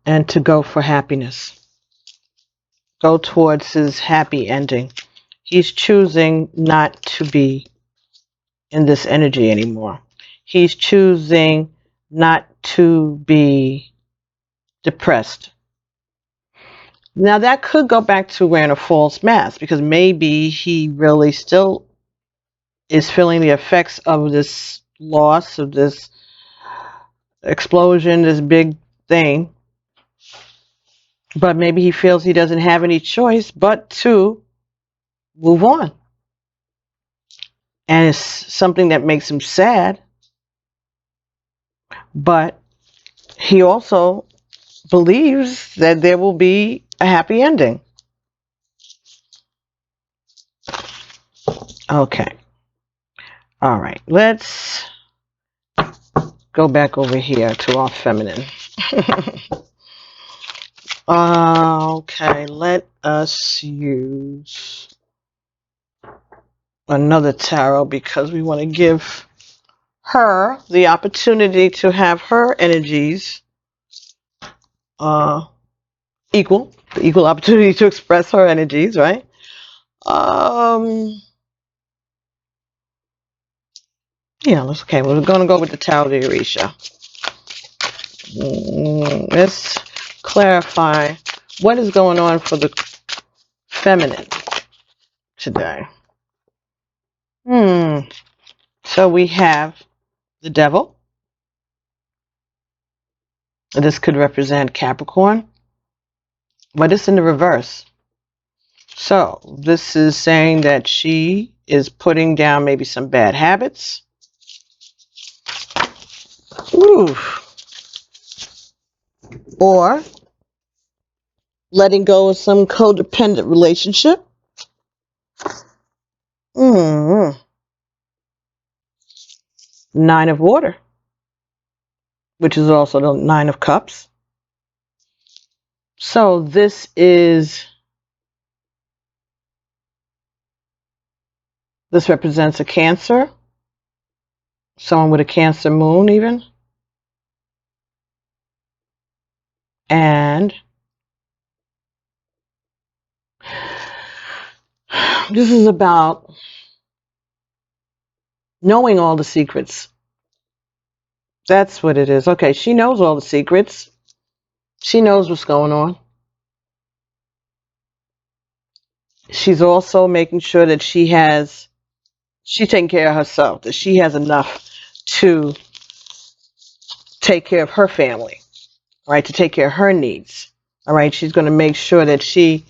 and to go for happiness. Go towards his happy ending. He's choosing not to be in this energy anymore. He's choosing not to be depressed. Now that could go back to wearing a false mask, because maybe he really still is feeling the effects of this loss, of this explosion, this big thing. But maybe he feels he doesn't have any choice but to move on. And it's something that makes him sad. But he also believes that there will be a happy ending. Okay. All right. Let's go back over here to our feminine. Okay. Let us use another tarot because we want to give her the opportunity to have her energies equal, the equal opportunity to express her energies, right? Yeah, that's okay. We're going to go with the Tarot de Orisha. Let's clarify what is going on for the feminine today. So we have the Devil. This could represent Capricorn, but it's in the reverse. So this is saying that she is putting down maybe some bad habits. Or letting go of some codependent relationship. 9 of Water, which is also the 9 of Cups. So this represents a Cancer, someone with a Cancer moon even. And this is about knowing all the secrets. That's what it is. Okay, she knows all the secrets. She knows what's going on. She's also making sure that she's taking care of herself, that she has enough to take care of her family, right? To take care of her needs. All right. She's going to make sure that she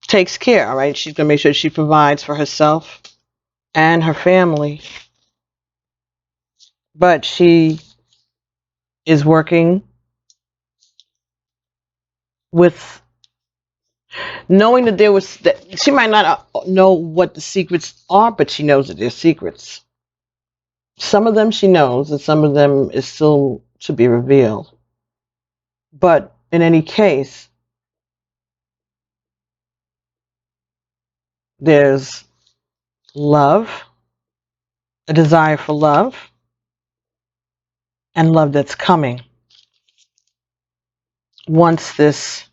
takes care. All right. She's going to make sure she provides for herself and her family. But she is working with knowing that that she might not know what the secrets are, but she knows that they're secrets. Some of them she knows, and some of them is still to be revealed. But in any case, there's love, a desire for love, and love that's coming once this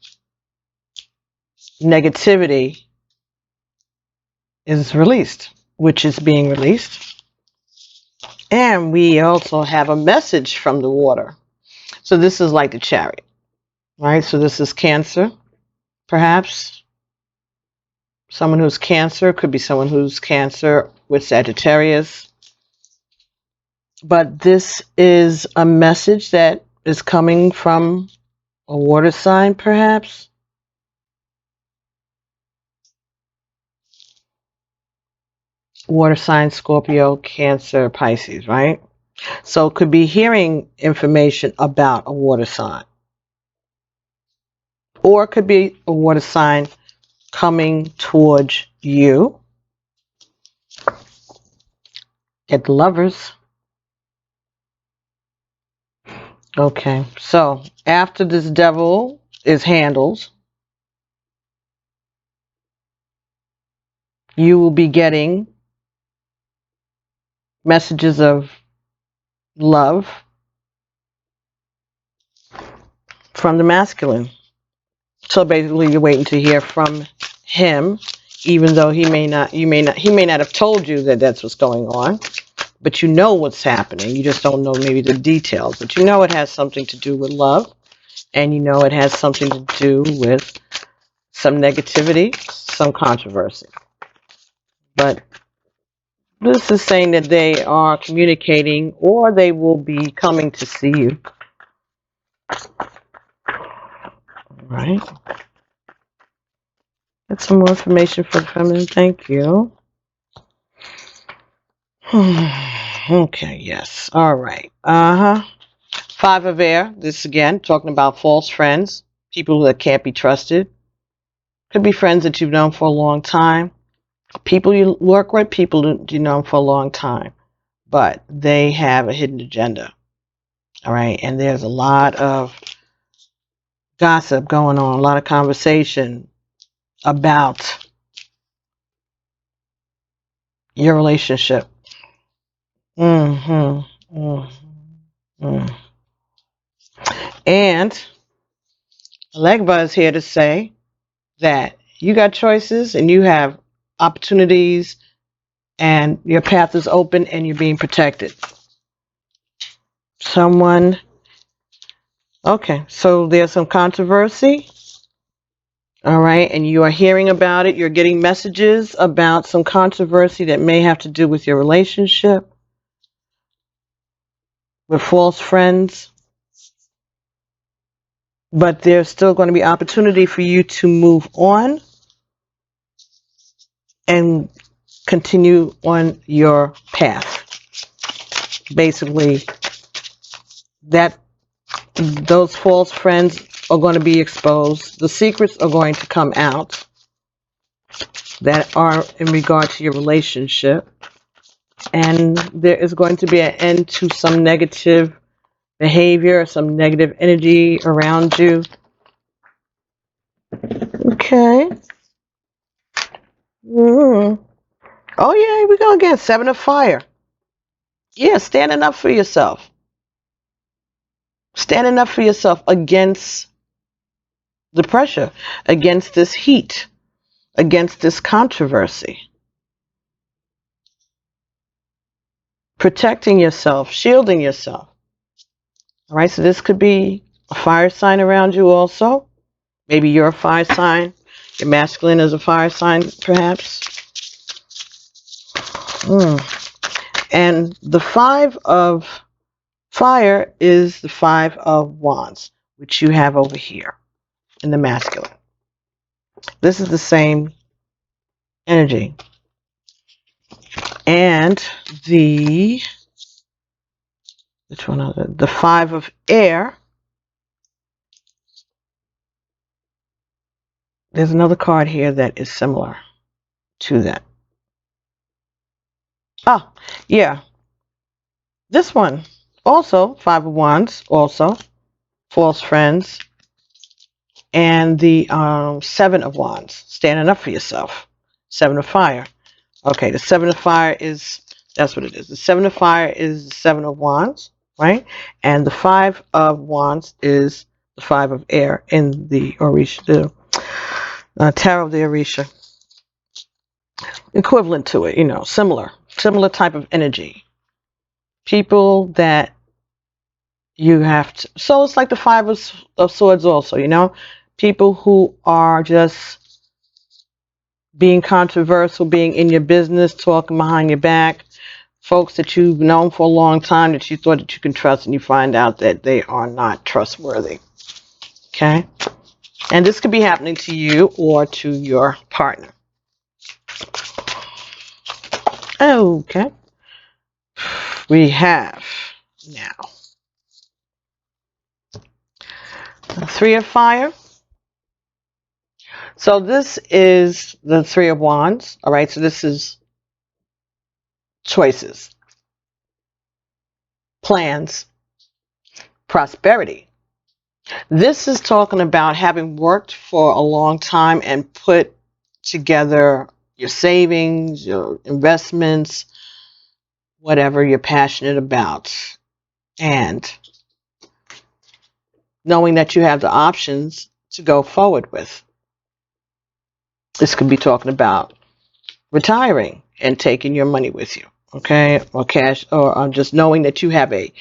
negativity is released, which is being released. And we also have a message from the water. So this is like the Chariot, right? So this is Cancer, perhaps. Someone who's Cancer, could be someone who's Cancer with Sagittarius. But this is a message that is coming from a water sign, perhaps. Water sign, Scorpio, Cancer, Pisces, right? So it could be hearing information about a water sign. Or it could be a water sign coming towards you. Get the Lovers. Okay, so after this devil is handled, you will be getting messages of love from the masculine. So basically you're waiting to hear from him, even though he may not have told you that that's what's going on, but you know what's happening. You just don't know maybe the details, but you know it has something to do with love, and you know it has something to do with some negativity, some controversy. But this is saying that they are communicating, or they will be coming to see you. All right. Get some more information for the feminine. Thank you. Okay, yes. All right. Five of Air. This again, talking about false friends, people that can't be trusted. Could be friends that you've known for a long time. People you work with, people that you know for a long time. But they have a hidden agenda. All right. And there's a lot of gossip going on, a lot of conversation about your relationship. Mm-hmm. Mm-hmm. And Legba is here to say that you got choices and you have opportunities and your path is open and you're being protected. Okay, so there's some controversy. All right, and you are hearing about it. You're getting messages about some controversy that may have to do with your relationship, with false friends. But there's still going to be opportunity for you to move on and continue on your path. Basically, that those false friends are going to be exposed. The secrets are going to come out that are in regard to your relationship. And there is going to be an end to some negative behavior, some negative energy around you. Okay. Oh, yeah, here we go again. Seven of Fire. Yeah, standing up for yourself. Standing up for yourself against the pressure, against this heat, against this controversy. Protecting yourself, shielding yourself. All right, so this could be a fire sign around you also. Maybe you're a fire sign. Your masculine is a fire sign, perhaps. And the 5 of fire is the 5 of wands, which you have over here in the masculine. This is the same energy. And the 5 of air. There's another card here that is similar to that. Ah, yeah. This one, also 5 of wands, also false friends, and the 7 of wands, standing up for yourself. 7 of fire. Okay, the 7 of fire is, that's what it is. The 7 of fire is the 7 of wands, right? And the 5 of wands is the 5 of air in the Orisha, the Tarot of the Orisha. Equivalent to it, you know, similar type of energy. People that you have to, so it's like the 5 of swords also, you know, people who are just being controversial, being in your business, talking behind your back, folks that you've known for a long time that you thought that you can trust, and you find out that they are not trustworthy. Okay? And this could be happening to you or to your partner. Okay. We have now the 3 of fire. So this is the 3 of wands. All right, so this is choices, plans, prosperity. This is talking about having worked for a long time and put together your savings, your investments, whatever you're passionate about, and knowing that you have the options to go forward with. This could be talking about retiring and taking your money with you, okay, or cash, or just knowing that you have a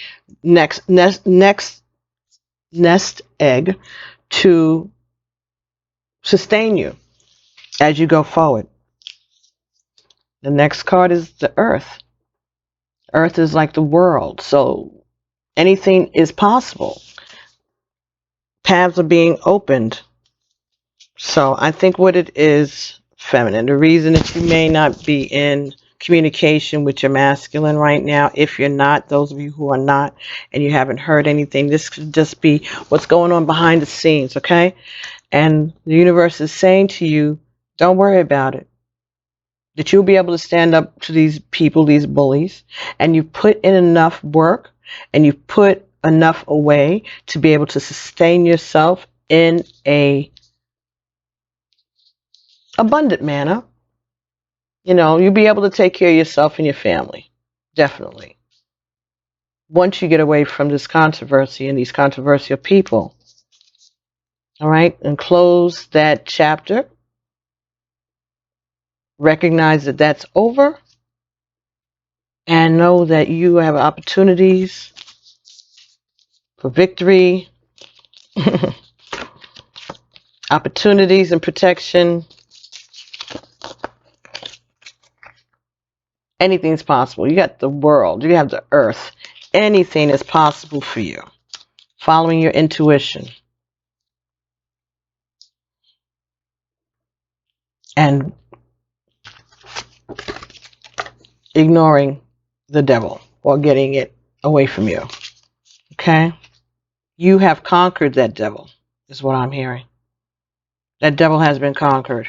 nest egg to sustain you as you go forward. The next card is the earth. Earth is like the world, so anything is possible. Paths are being opened. So I think what it is, feminine, the reason that you may not be in communication with your masculine right now, if you're not, those of you who are not, and you haven't heard anything, this could just be what's going on behind the scenes, okay? And the universe is saying to you, don't worry about it. That you'll be able to stand up to these people, these bullies, and you put in enough work and you put enough away to be able to sustain yourself in a abundant manner. You know, you'll be able to take care of yourself and your family. Definitely. Once you get away from this controversy and these controversial people. All right. And close that chapter. Recognize that that's over. And know that you have opportunities for victory, opportunities and protection. Anything's possible. You got the world. You have the earth. Anything is possible for you. Following your intuition. And ignoring the devil or getting it away from you. Okay? You have conquered that devil, is what I'm hearing. That devil has been conquered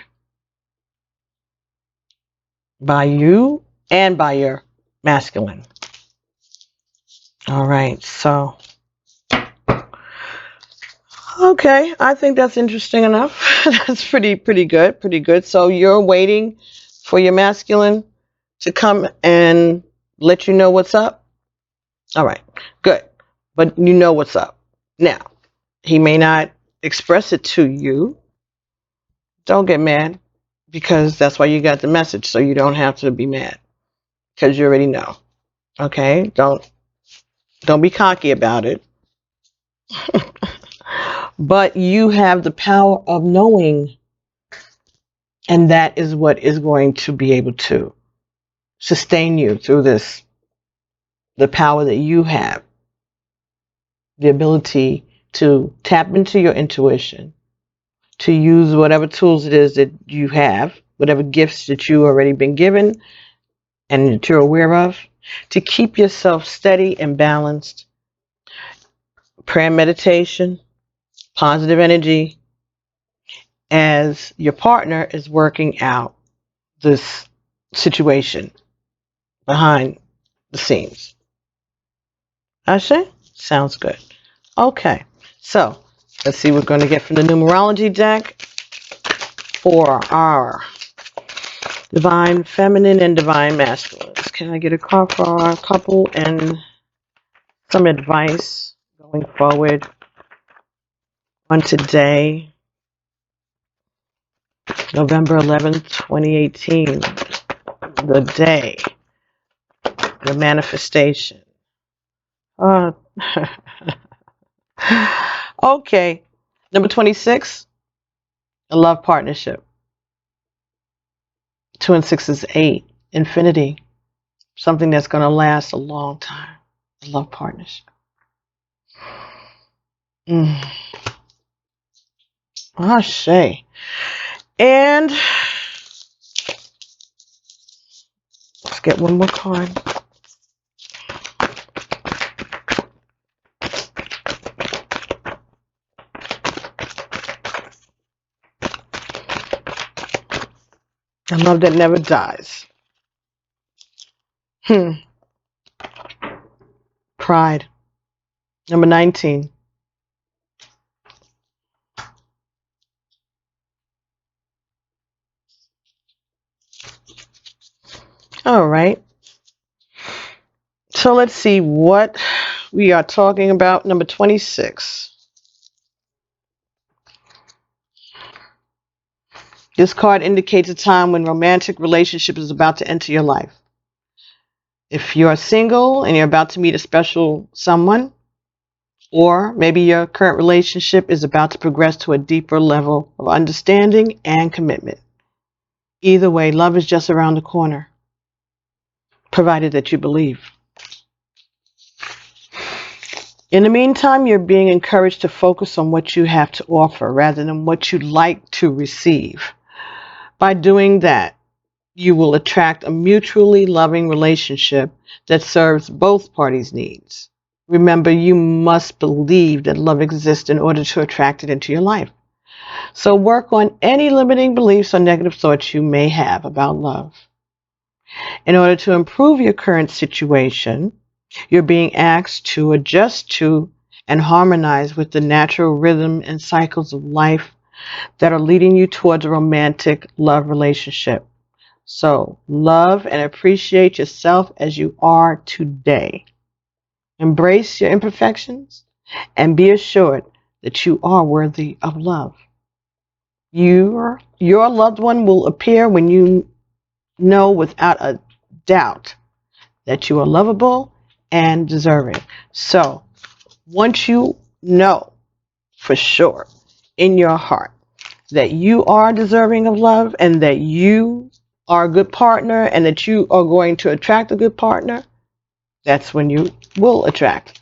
by you and by your masculine. All right, so okay, I think that's interesting enough. That's pretty good. So you're waiting for your masculine to come and let you know what's up? All right, good. But you know what's up. Now, he may not express it to you. Don't get mad, because that's why you got the message, so you don't have to be mad, because you already know. Okay? Don't be cocky about it. But you have the power of knowing And that is what is going to be able to sustain you through this, the power that you have, the ability to tap into your intuition, to use whatever tools it is that you have, whatever gifts that you already been given and that you're aware of, to keep yourself steady and balanced. Prayer and meditation, positive energy, as your partner is working out this situation behind the scenes. Ashe? Sounds good. Okay, so let's see what we're going to get from the numerology deck for our divine feminine and divine masculines. Can I get a card for our couple and some advice going forward on today, November 11th, 2018, the day, the manifestation. Uh, okay, number 26, a love partnership. 2 and 6 is 8, infinity, something that's going to last a long time. A love partnership. Ashe. And let's get one more card. A love that never dies. Pride. Number 19. All right. So let's see what we are talking about. Number 26. This card indicates a time when romantic relationship is about to enter your life. If you're single and you're about to meet a special someone, or maybe your current relationship is about to progress to a deeper level of understanding and commitment. Either way, love is just around the corner, provided that you believe. In the meantime, you're being encouraged to focus on what you have to offer rather than what you'd like to receive. By doing that, you will attract a mutually loving relationship that serves both parties' needs. Remember, you must believe that love exists in order to attract it into your life. So work on any limiting beliefs or negative thoughts you may have about love. In order to improve your current situation, you're being asked to adjust to and harmonize with the natural rhythm and cycles of life that are leading you towards a romantic love relationship. So love and appreciate yourself as you are today. Embrace your imperfections and be assured that you are worthy of love. Your loved one will appear when you know without a doubt that you are lovable and deserving. So once you know for sure in your heart that you are deserving of love and that you are a good partner and that you are going to attract a good partner, that's when you will attract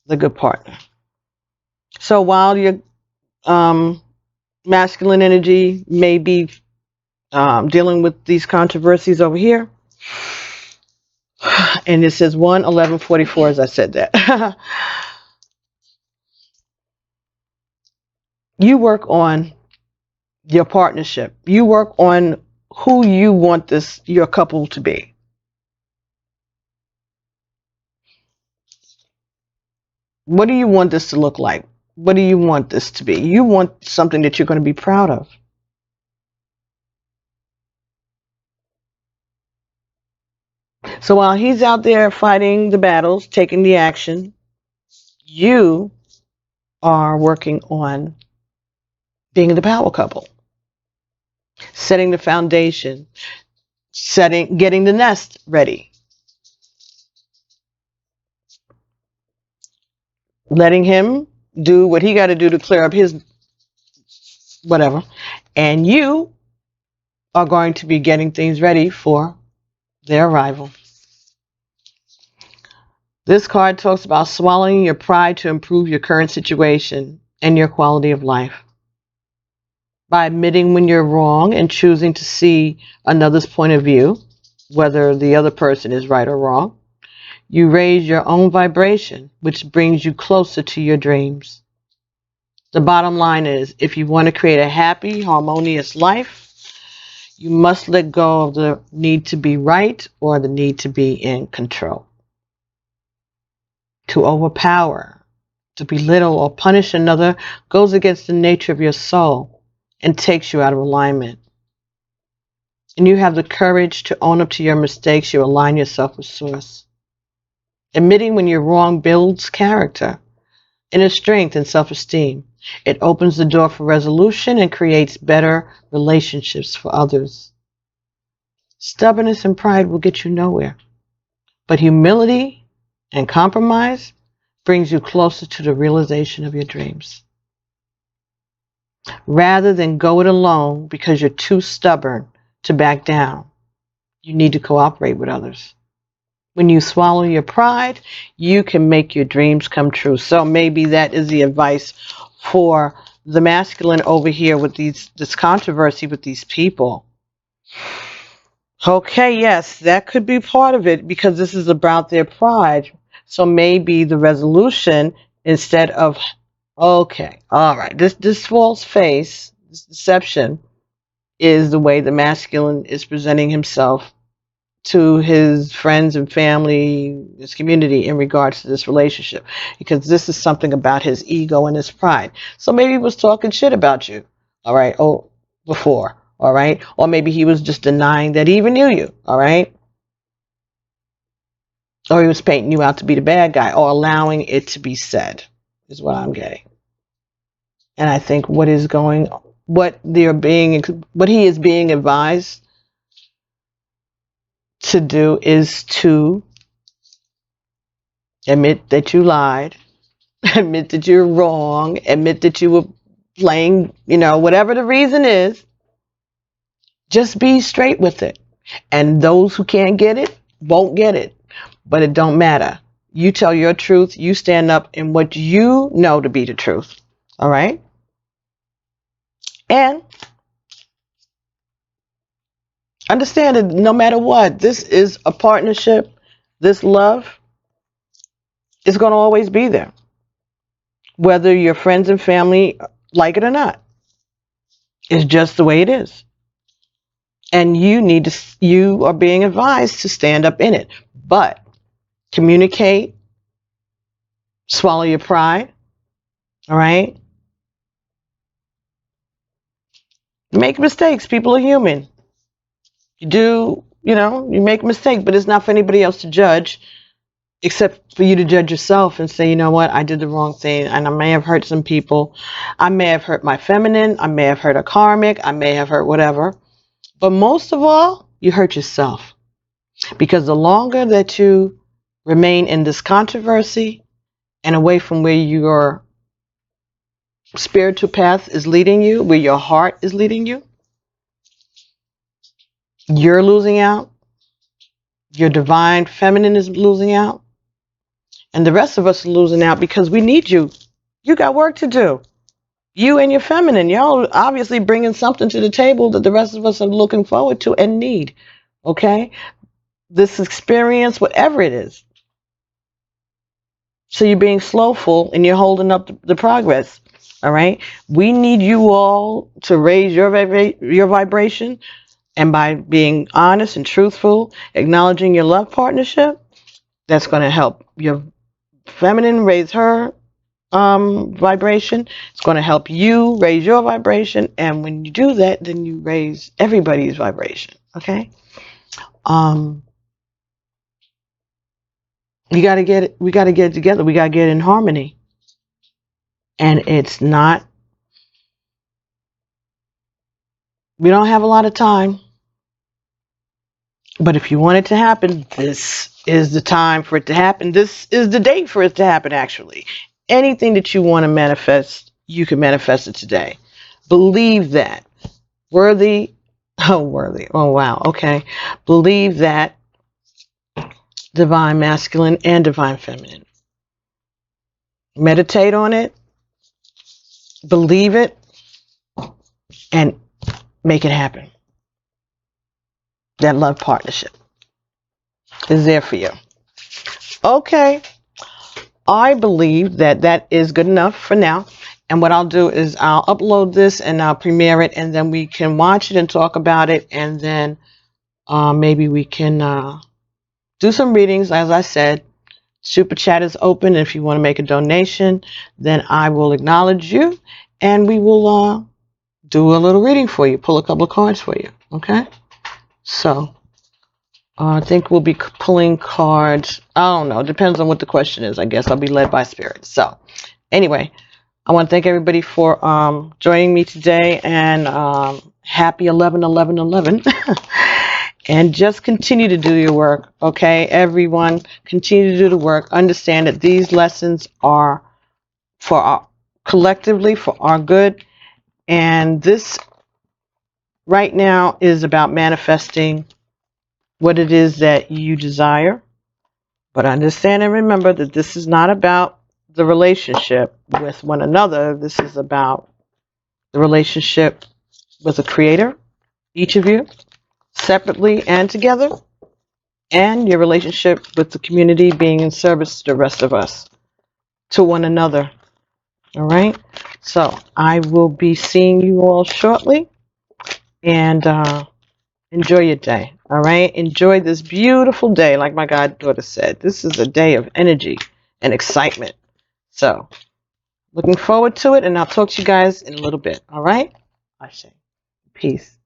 the good partner. So while your masculine energy may be dealing with these controversies over here, and it says 1:11:44 as I said that, you work on your partnership. You work on who you want your couple to be. What do you want this to look like? What do you want this to be? You want something that you're going to be proud of. So while he's out there fighting the battles, taking the action, you are working on being the power couple, setting the foundation, getting the nest ready, letting him do what he got to do to clear up his whatever, and you are going to be getting things ready for their arrival. This card talks about swallowing your pride to improve your current situation and your quality of life. By admitting when you're wrong and choosing to see another's point of view, whether the other person is right or wrong, you raise your own vibration, which brings you closer to your dreams. The bottom line is, if you want to create a happy, harmonious life, you must let go of the need to be right or the need to be in control. To overpower, to belittle or punish another goes against the nature of your soul and takes you out of alignment. And you have the courage to own up to your mistakes, you align yourself with Source. Admitting when you're wrong builds character, inner strength, and self-esteem. It opens the door for resolution and creates better relationships for others. Stubbornness and pride will get you nowhere, but humility and compromise brings you closer to the realization of your dreams. Rather than go it alone because you're too stubborn to back down, you need to cooperate with others. When you swallow your pride, you can make your dreams come true. So maybe that is the advice for the masculine over here with this controversy with these people. Okay, yes, that could be part of it because this is about their pride. So maybe the resolution, instead of, okay, all right, this false face, this deception, is the way the masculine is presenting himself to his friends and family, his community in regards to this relationship, because this is something about his ego and his pride. So maybe he was talking shit about you, all right, before, all right, or maybe he was just denying that he even knew you, all right, or he was painting you out to be the bad guy, or allowing it to be said, is what I'm getting. And I think what he is being advised to do is to admit that you lied, admit that you're wrong, admit that you were playing, whatever the reason is, just be straight with it. And those who can't get it, won't get it. But it don't matter. You tell your truth, you stand up in what you know to be the truth. All right? And understand that no matter what, this is a partnership. This love is going to always be there, whether your friends and family like it or not. It's just the way it is. And you are being advised to stand up in it. But communicate, swallow your pride, all right? Make mistakes. People are human. You make mistakes, but it's not for anybody else to judge, except for you to judge yourself and say, you know what, I did the wrong thing, and I may have hurt some people. I may have hurt my feminine. I may have hurt a karmic. I may have hurt whatever. But most of all, you hurt yourself. Because the longer that you remain in this controversy and away from where your spiritual path is leading you, where your heart is leading you, you're losing out. Your divine feminine is losing out. And the rest of us are losing out because we need you. You got work to do. You and your feminine, y'all obviously bringing something to the table that the rest of us are looking forward to and need. Okay? This experience, whatever it is. So you're being slowful and you're holding up the progress. All right? We need you all to raise your vibration. And by being honest and truthful, acknowledging your love partnership, that's going to help your feminine raise her vibration. It's going to help you raise your vibration. And when you do that, then you raise everybody's vibration. Okay? We got to get it together. We got to get in harmony. And we don't have a lot of time. But if you want it to happen, this is the time for it to happen. This is the date for it to happen, actually. Anything that you want to manifest, you can manifest it today. Believe that. Worthy Oh, worthy. Oh, wow. Okay. Believe that divine masculine and divine feminine. Meditate on it, believe it, and make it happen. That love partnership is there for you. Okay. I believe that that is good enough for now. And what I'll do is I'll upload this and I'll premiere it, and then we can watch it and talk about it. And then maybe we can do some readings. As I said, Super Chat is open. If you want to make a donation, then I will acknowledge you and we will do a little reading for you, pull a couple of cards for you. Okay? So I think we'll be pulling cards. I don't know. Depends on what the question is. I guess I'll be led by spirit. So anyway, I want to thank everybody for joining me today, and happy 11/11/11. And just continue to do your work, okay? Everyone, continue to do the work. Understand that these lessons are for our, collectively for our good. And this right now is about manifesting what it is that you desire. But understand and remember that this is not about the relationship with one another. This is about the relationship with the Creator, each of you, separately and together, and your relationship with the community, being in service to the rest of us, to one another. All right? So I will be seeing you all shortly, and enjoy your day. All right? Enjoy this beautiful day. Like my goddaughter said, this is a day of energy and excitement. So looking forward to it, and I'll talk to you guys in a little bit. All right? I say peace.